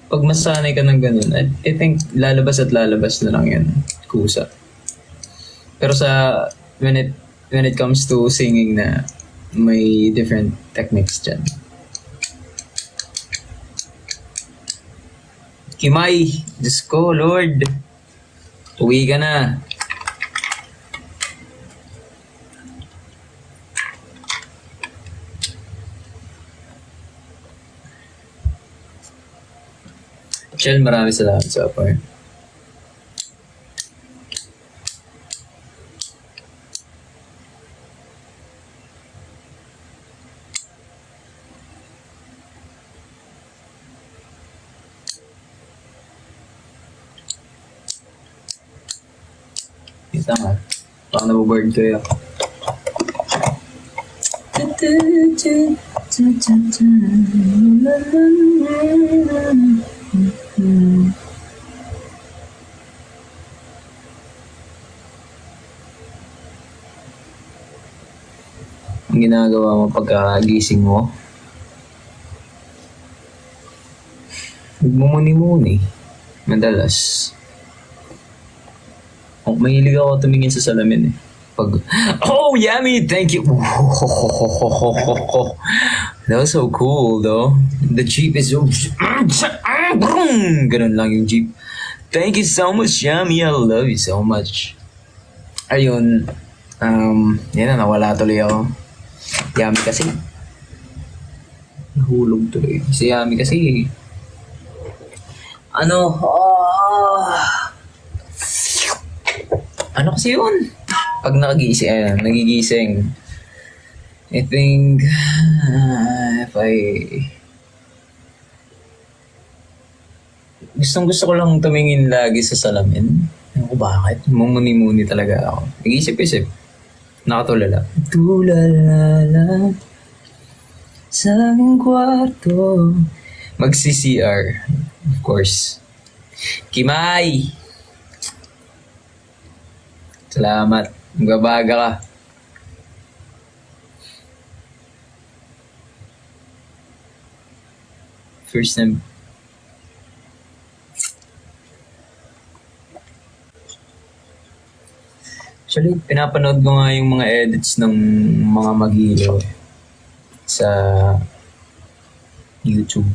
pag masanay ka ng ganun, I think lalabas at lalabas na lang yan. Kusa. Pero when it comes to singing na may different techniques dyan. Kimay, Diyos ko, Lord. Uwi ka na. Shell, marami salamat sa offer. Isa nga. Baka nabuboard ko yun. Ang ginagawa mo pagkagising mo, nagmumuni-muni. Madalas. Mahilig ako tumingin sa salamin eh. Pag, oh, yummy! Thank you! That was so cool, though. The Jeep is so... Ganun lang yung Jeep. Thank you so much, Yummy. I love you so much. Ayun. Yan na, nawala tuloy ako. Yummy kasi. Nahulog tuloy. Si Yummy kasi. Ano kasi yun? Pag nagigising, I think, if I... Gusto ko lang tumingin lagi sa salamin. Ano ko bakit? Mumuni-muni talaga ako. Nag-isip-isip. Nakatulala. Tulala sa aking kwarto. Magsi-CR. Of course. Kimay! Salamat. Magbabaga ka. First time. Actually, pinapanood ko nga yung mga edits ng mga Magilo sa YouTube.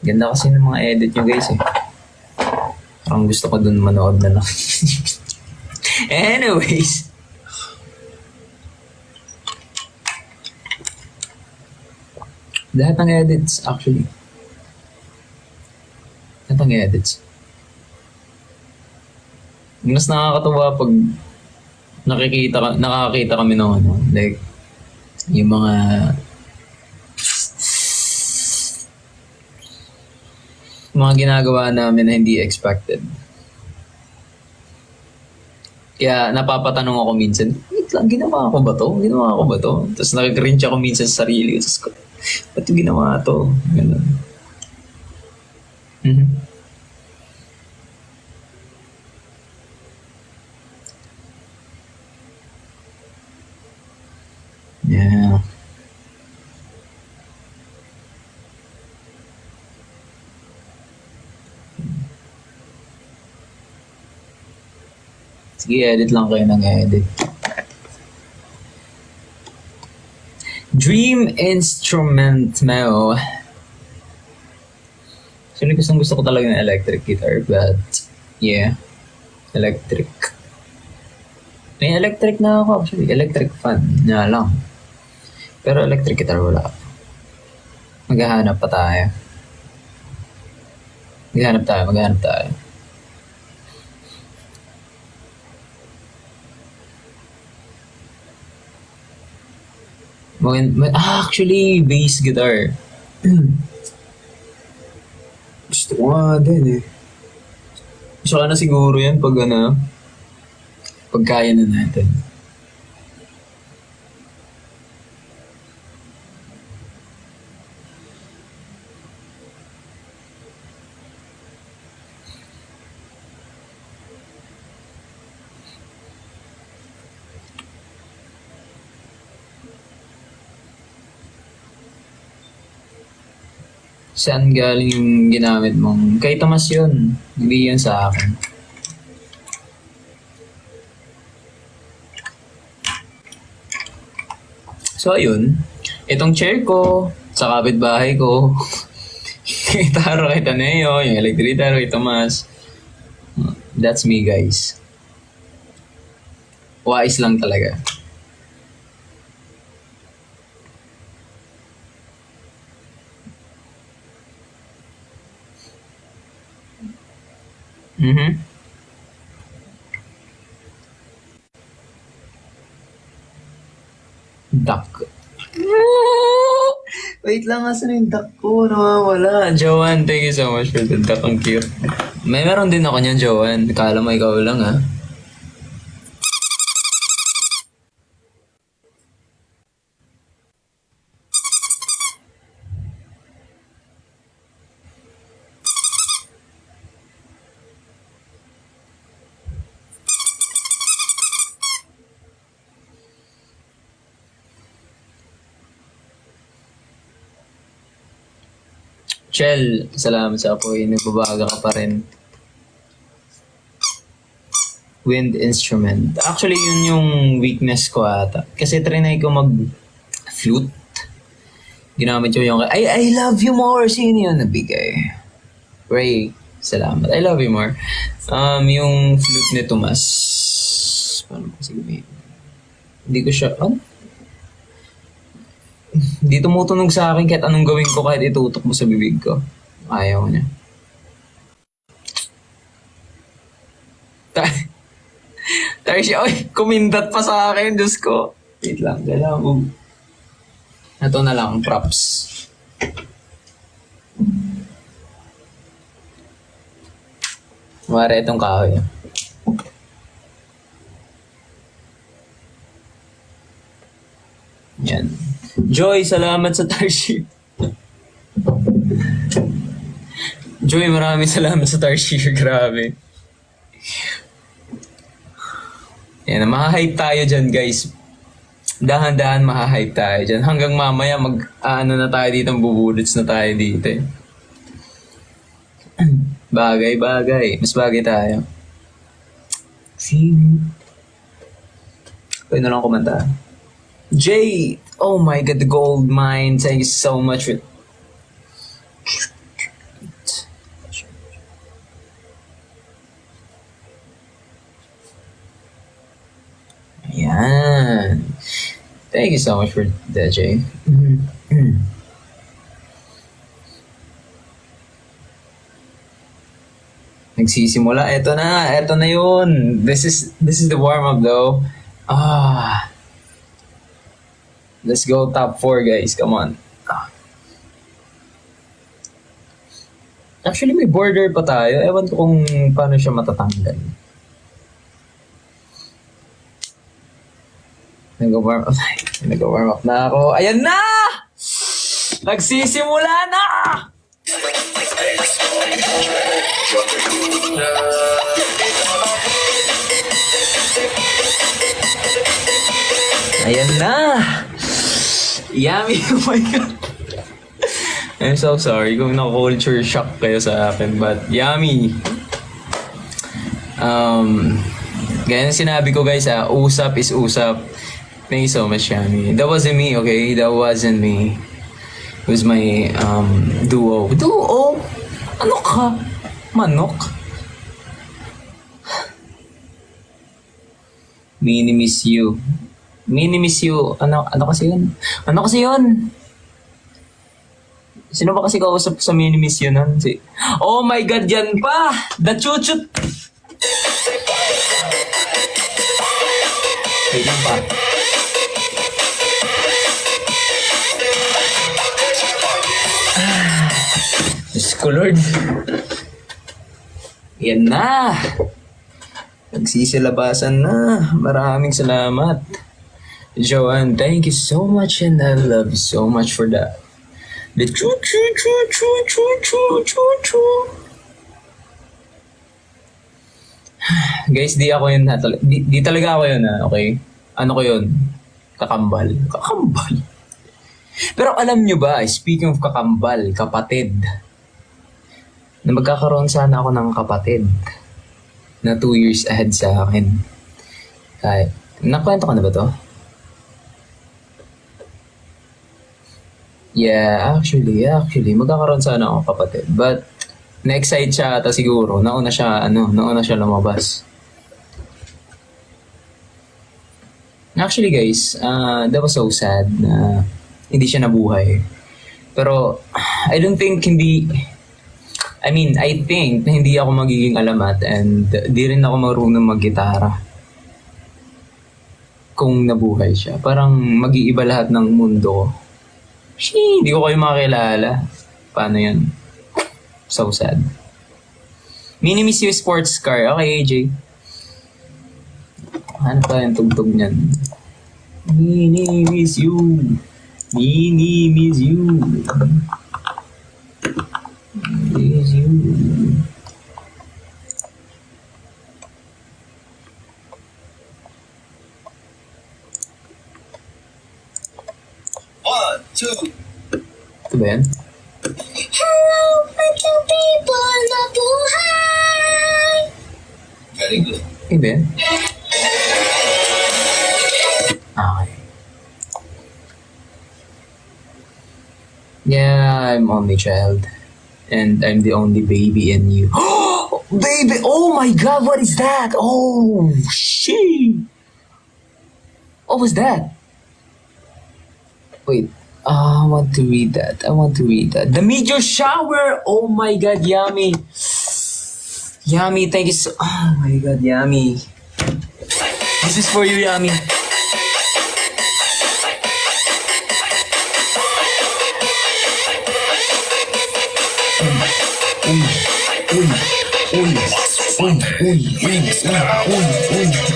Ganda kasi ng mga edit nyo guys eh. Parang gusto ko dun manood na lang. Anyways. Lahat ng edits actually. Lahat ng edits. Mas nakakatuwa pag nakakita kami ng ano, like, yung mga ginagawa namin na hindi expected. Kaya napapatanong ako minsan, wait lang, ginawa ko ba to? Tapos nakikringe ako minsan sa sarili. Tapos ko, ba't yung ginawa to? Ganun. Mm-hmm. Yeah. Sige, edit lang kayo ng edit. Dream instrument mo. Actually, gusto ko talaga ng electric guitar, but yeah, electric. May electric na ako actually, electric fan na lang. Pero electric guitar wala. Maghahanap tayo. Actually, bass guitar. Gusto ko nga din eh. Gusto ka na siguro yan pag kaya na natin. Saan galing yung ginamit mong? Kay Tomas yun. Hindi yun sa akin. So, ayun. Itong chair ko, sa kapitbahay ko, kay Taro, kay Taneo, yung electric guitar, kay Tomas. That's me, guys. Wais lang talaga. Mhm. Duck. Wait lang, asan yung duck ko? Nawawala. Joanne, thank you so much for the duck. Ang cute. Meron din ako niyan, Joanne. Kala mo ikaw lang, ha? Chell, salamat sa apoy. Nagbabaga ka pa rin. Wind instrument. Actually, yun yung weakness ko ata. Kasi trinay ko mag-flute. Ginamit ko yung, I love you more. Sino yun nabigay? Ray, salamat. I love you more. Yung flute ni Tomas. Paano ko sabihin? Hindi ko siya, Hindi tumutunog sa akin kahit anong gawin ko, kahit itutok mo sa bibig ko. Ayaw niya. Tayo siya, oy, kumindat pa sa akin, Diyos ko. Wait lang, kailangan mo. Ito na lang, props. Mara itong kahoy. Yan. Joy, salamat sa Tarshir. Joy, maraming salamat sa Tarshir. Grabe. Yan, mahahype tayo dyan, guys. Dahan-dahan mahahype tayo dyan. Hanggang mamaya, na tayo dito, bubulots na tayo dito. Bagay. Mas bagay tayo. Sino? Pwede na lang kumanta. Jay! Oh my God, the gold mine. Thank you so much for... Ayan. Thank you so much for that, Jay. Nagsisimula. Ito na yun. This is the warm-up though. Let's go top 4, guys. Come on. Actually, may border pa tayo. Ewan ko kung paano siya matatanggal. Nag-warm up na ako. Ayan na! Nagsisimula na! Ayan na! Yummy! Oh my God! I'm so sorry kung na-culture shock kayo sa akin, but yummy! Gaya ng sinabi ko, guys, usap is usap. Thank you so much, Yummy. That wasn't me, okay? That wasn't me. It was my duo. Duo? Ano ka? Manok? Mini-miss you. Mini-miss you. Ano kasi yun? Ano kasi yun? Sino ba kasi kausap sa mini-miss yun? Oh my God, yan pa! The chuchut! Wait lang pa. Diyos ko, Lord. Yan na! Nagsisilabasan na. Maraming salamat. Joanne, thank you so much and I love you so much for that. The choo-choo-choo-choo-choo-choo-choo. Guys, di ako yun. Di talaga ako yun, okay? Ano ko yun? Kakambal. Kakambal. Pero alam nyo ba, speaking of kakambal, kapatid, na magkakaroon sana ako ng kapatid na 2 years ahead sa akin. Kahit, nakwento ko na ba to? Yeah, actually, magkakaroon sana ako kapatid. But, na-excite siya ata siguro. Nauna siya lumabas. Actually guys, that was so sad na hindi siya nabuhay. Pero, I think na hindi ako magiging alamat and di rin ako marunong mag-gitara. Kung nabuhay siya. Parang mag-iiba lahat ng mundo ko. Hindi ko kayo makakilala. Paano yan? So sad. Mini-miss you sports car. Okay, AJ. Ano pa yung tugtog niyan? Mini-miss you. Mini-miss you. Miss you. One, two. Ito ba yan? Hello, little people na buhay. Very good. Ito ba yan? Okay. Yeah, I'm only child. And I'm the only baby in you. Baby! Oh my god, what is that? Oh, shit! What was that? Wait, I want to read that. The meteor shower! Oh my god, Yummy! Yummy, thank you so... Oh my god, Yummy. This is for you, Yummy.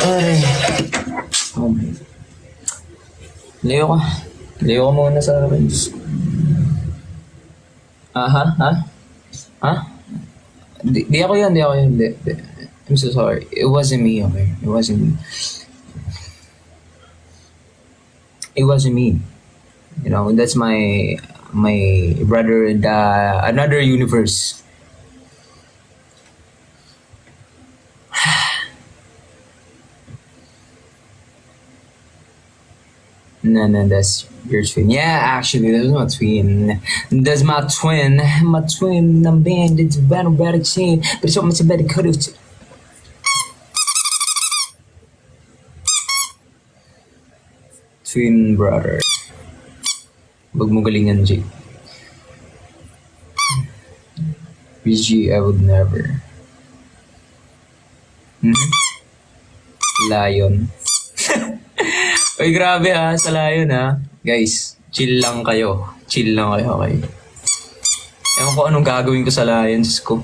Ay. Oh my. Layo ka muna sa akin. Ha? Di ako yun. Di. I'm so sorry. It wasn't me, okay? It wasn't me. You know, that's my brother in another universe. No, that's your twin. Yeah, actually, that's my twin. That's my twin. My twin, I'm band, it's better chain. But it's almost a better cut it. Twin brother. Wag mo galingan, Jake. BG, I would never. Lion. Uy, grabe ha, sa Lion ha. Guys, chill lang kayo, okay? Ewan ko anong gagawin ko sa Lion, Diyos ko.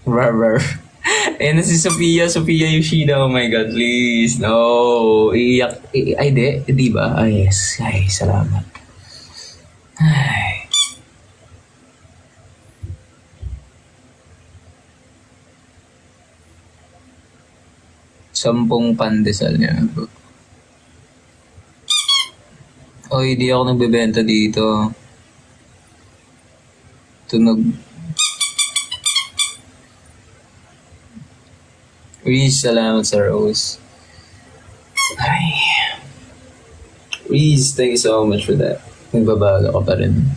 Rar. Ayan na si Sophia Yoshida. Oh my God, please. No. Iiyak. Ay, di ba? Ay, yes. Ay, salamat. Ay. Sampung pandesal niya. Oy, di ako nagbebenta dito. Tunog. Reese, salamat sa Rose. Ay. Reese, thank you so much for that. Nagbabago ka pa rin.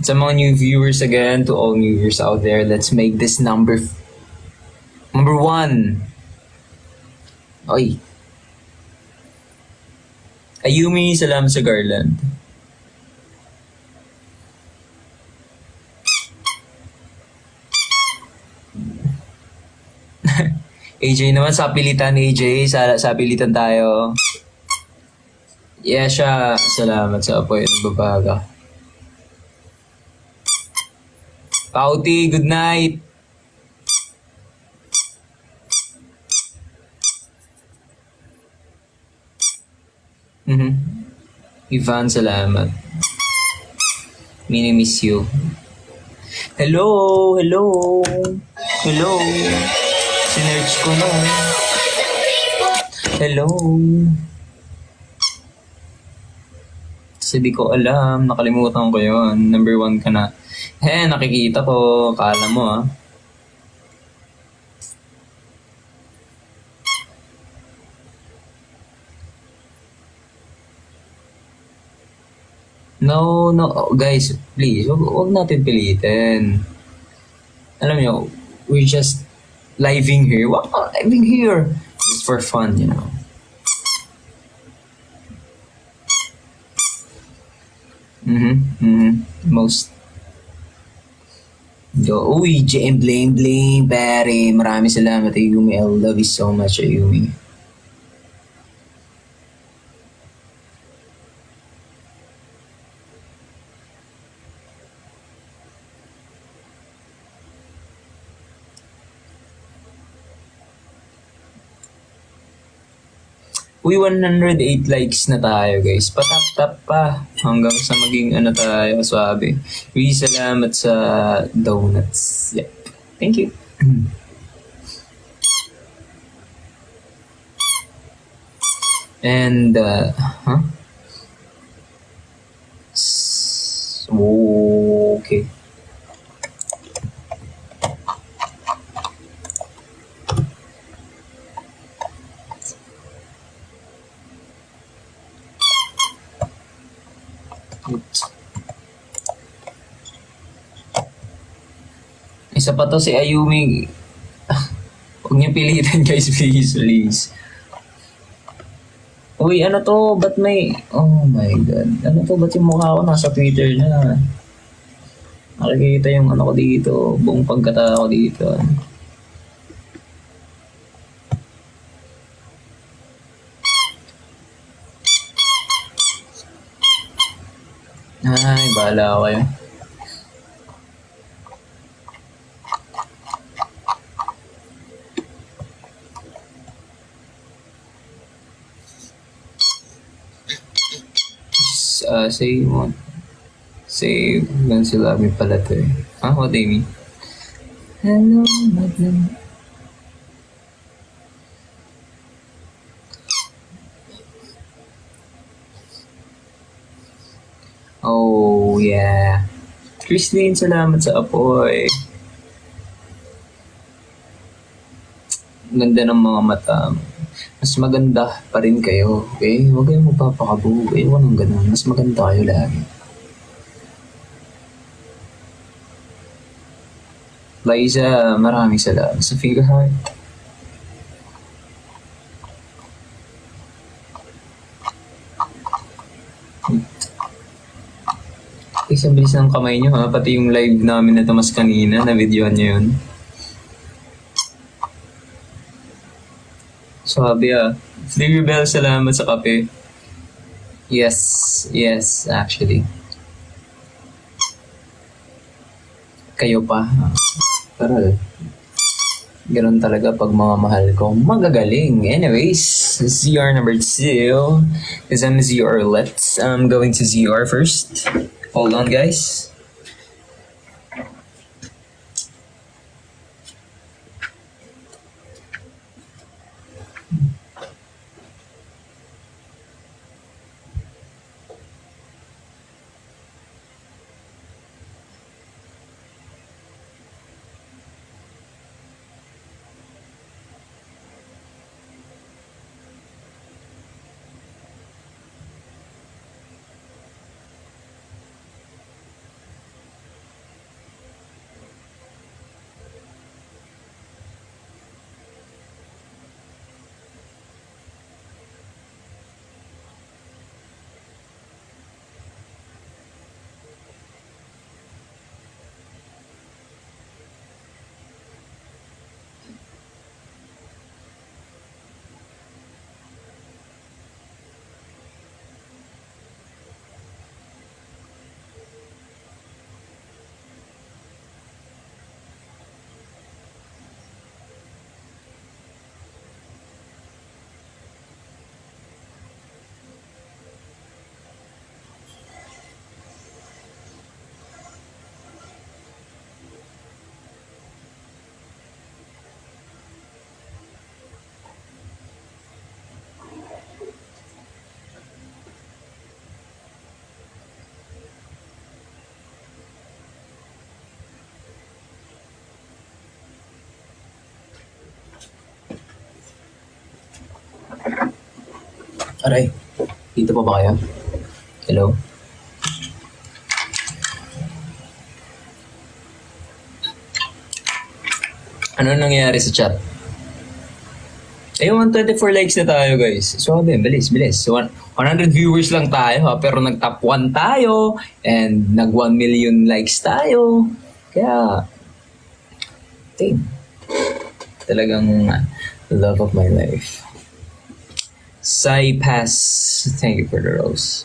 Sa mga new viewers again, to all new viewers out there, let's make this number 1. Oy. Ayumi, salamat sa garland. AJ naman, sa pilitan AJ. Sa pilitan tayo. Yeah, siya. Salamat sa apoy. Nagbabaga. Pauti, good night. Mhm. Ivan, salamat. Mini-miss you. Hello! Hello! Hello! Sinerch ko na. Hello! Kasi di ko alam. Nakalimutan ko yon. Number 1 ka na. Nakikita ko. Kala mo ah. No, no. Oh, guys, please. Huwag natin pilitin. Alam nyo, we're just living here. What? Living here? Just for fun, you know. Most. Uy, JM Blame Blame, pare. Maraming salamat, Ayumi. I love you so much, Ayumi. Uy, 108 likes na tayo, guys. Patap-tap pa. Hanggang sa maging ano tayo, swabe. Uy, salamat sa donuts. Yep. Thank you. And, huh? Okay. Isa pa to si Ayumi. Huwag niyo pilitin guys, please, please. Uy, ano to? Ba't may... Oh my God. Ano to? Ba't yung mukha ko nasa Twitter na? Nakikita yung ano ko dito. Buong pagkatao ko dito. Ay, bahala kayo. Say what? Say, gan sila may pala to eh. What do you mean? Hello, madam. Oh, yeah. Christine, salamat sa apoy. Ganda ng mga mata. Mas maganda pa rin kayo, okay? Huwag kayong magpapakabu. Ayoko nang ganun. Mas maganda kayo lagi. Liza, maraming salamat sa figure heart. Isang bilis ng kamay nyo ha. Pati yung live namin na Tomas kanina, na-videoan nyo yun. Sabi Free Rebel, salamat sa kape. Yes, actually. Kayo pa. Pero, ganun talaga pag mga mahal ko. Magagaling. Anyways, ZR number 2. Because I'm ZR let's. I'm going to ZR first. Hold on, guys. Aray, dito pa ba kayo? Hello? Ano nangyayari sa chat? Eh, 124 likes na tayo, guys. So, bilis. 100 viewers lang tayo, ha? Pero nag-top 1 tayo, and nag 1 million likes tayo. Kaya, talagang love of my life. Sai Pass, thank you for the rose.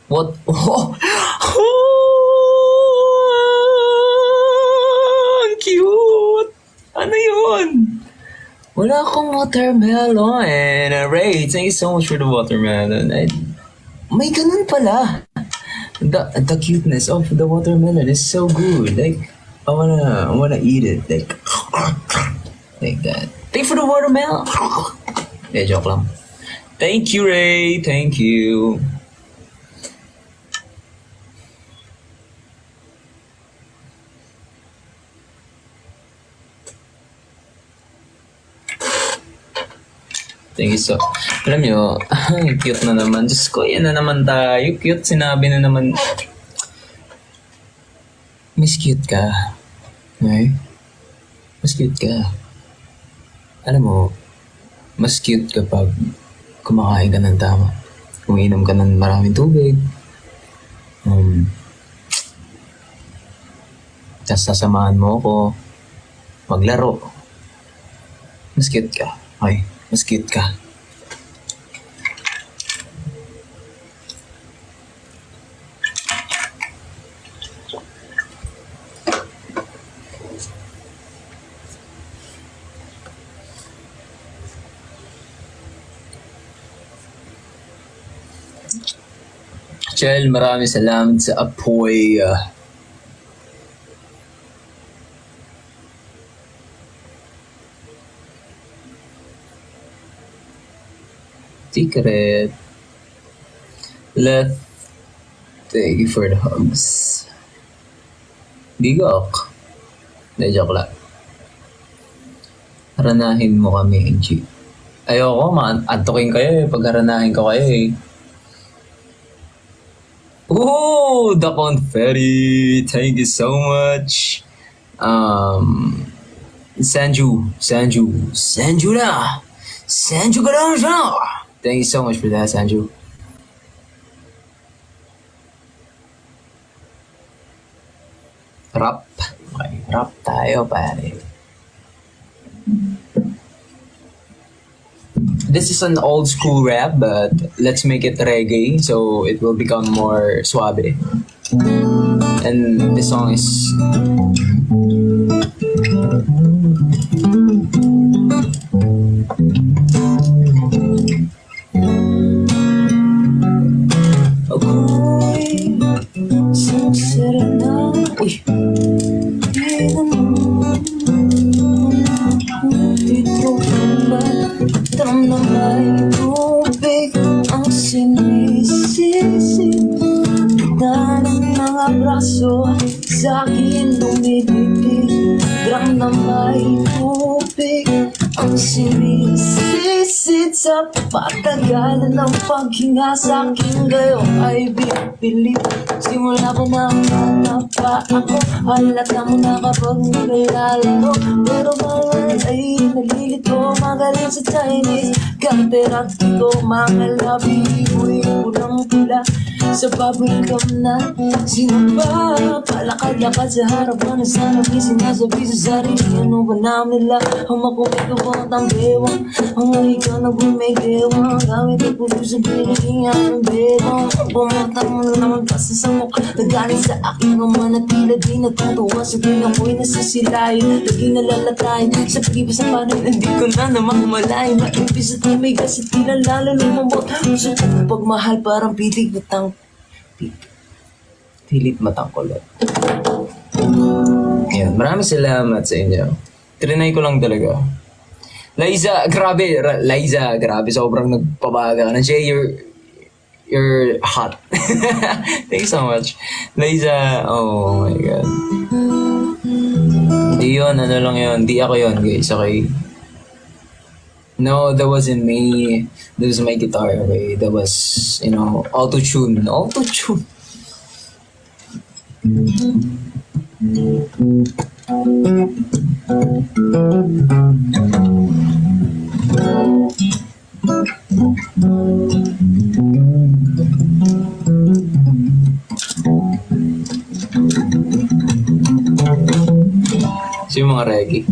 What? Oh! Ang cute! Ano yun? Wala akong watermelon. Ray, thank you so much for the watermelon. May ganun pala. The cuteness of the watermelon is so good. Like, I wanna eat it. Like that. Thank you for the watermelon. Joke lang. Thank you, Ray. Thank you. Thank you so. Alam nyo, cute na naman. Diyos ko, yan na naman tayo. Cute, sinabi na naman. Mas cute ka. Okay? Mas cute ka. Alam mo, mas cute kapag kumakain ka ng tama. Umiinom ka ng maraming tubig. Tapos sasamahan mo ako. Maglaro. Mas cute ka. Okay? Mas cute ka. Chel, maraming salamat sa apoy. Secret. Thank you for the hugs. Bigok. Joke lang. Haranahin mo kami, G. Ayoko, antukin kayo pag haranahin ko kayo Oh, the confetti. Thank you so much. Sanju na. Sanju ka lang siya. Thank you so much for that, Sanju. Rap. Okay, rap tayo, pare. This is an old school rap, but let's make it reggae so it will become more suave. And this song is... Ako'y sincere na. Uy! Dito ba damdamay tubig ang sinisisi na ng mga braso sa akin dumidibig. Damdamay tubig ang sinisisid sa patagalan ng paghinga sa akin gayon ay binipilit. Simula pa na hanap pa ako, halata mo na kapag nilala mo. Pero bawal ay nalilito, magaling sa Chinese. Kanterati ko, mga labi, uwi pulang pula sa pabrikam na. Sino ba? Palakad-lakad sa harapan na sana may sinasabi sa sarili. Ano ba namin nila? Ang makumito ko ang tambewang. Ang ikaw na bumigewang. Gamit ang puso sa pinihinga ng bewang. Pumatang mo na naman pasa sa mukha. Nagaling sa aking ama na tila di natutuwa. Sa tuwing amoy nasisilayo. Laging nalalatay sa pag-ibig sa panig. Hindi ko na naman humalay. Maibis at umigas at tila lalo lumambot. Puso ko pagmahal parang pitig matang pilit matang kulot. Ayan, maraming salamat sa inyo. Trinay ko lang talaga. Liza, grabe. Liza, grabe. Sobrang nagpabaga ka na. Jay, you're hot. Thanks so much. Liza, oh my God. Hindi yun, ano lang yun. Di ako yun, guys, okay? No, that wasn't me. That was my guitar, okay? That was, auto-tune. Auto-tune. So yung mga reggae.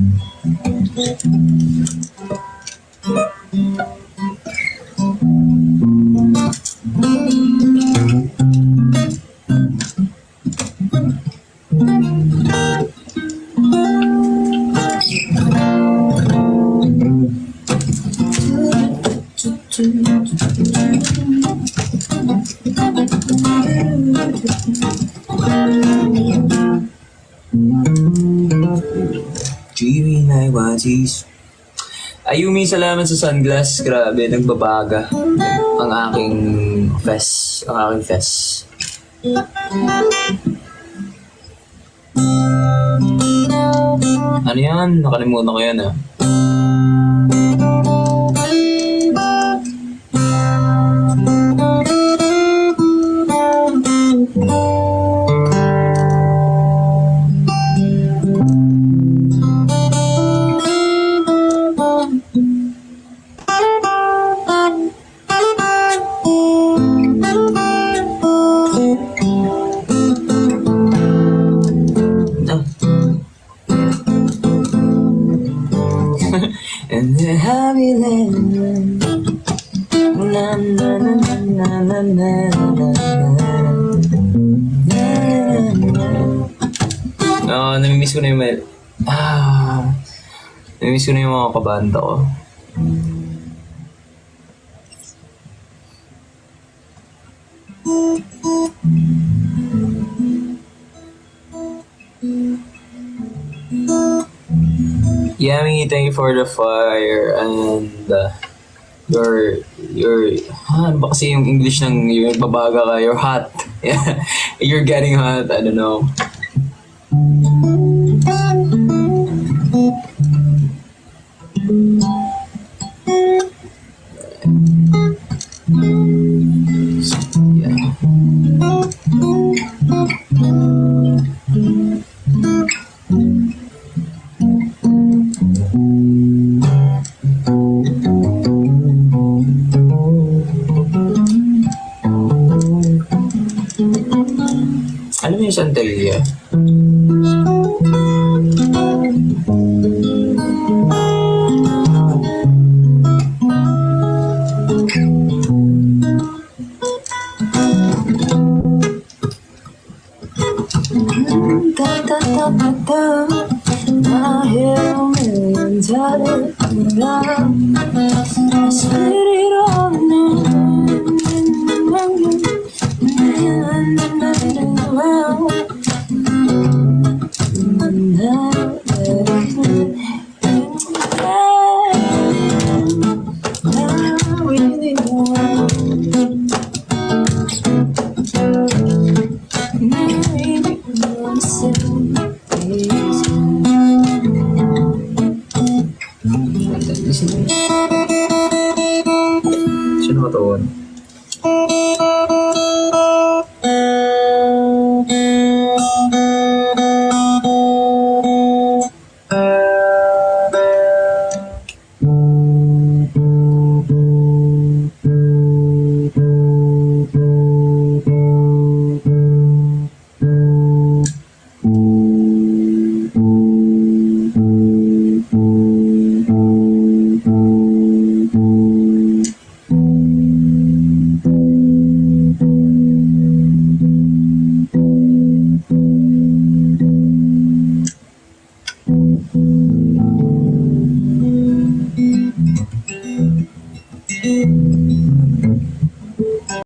Ayumi, salamat sa sunglass. Grabe, nagbabaga ang aking fest. Ano yan? Nakalimutan ko yan ah. And the happy land. Na na na na na na na. Namimiss ko na yung namimiss ko na yung mga kabanda ko. Yummy, thank you for the fire and ano ba kasi yung English ng yung babaga ka, you're hot. Yeah, you're getting hot, I don't know. Alam mo yung Santeria? Sino ba ito?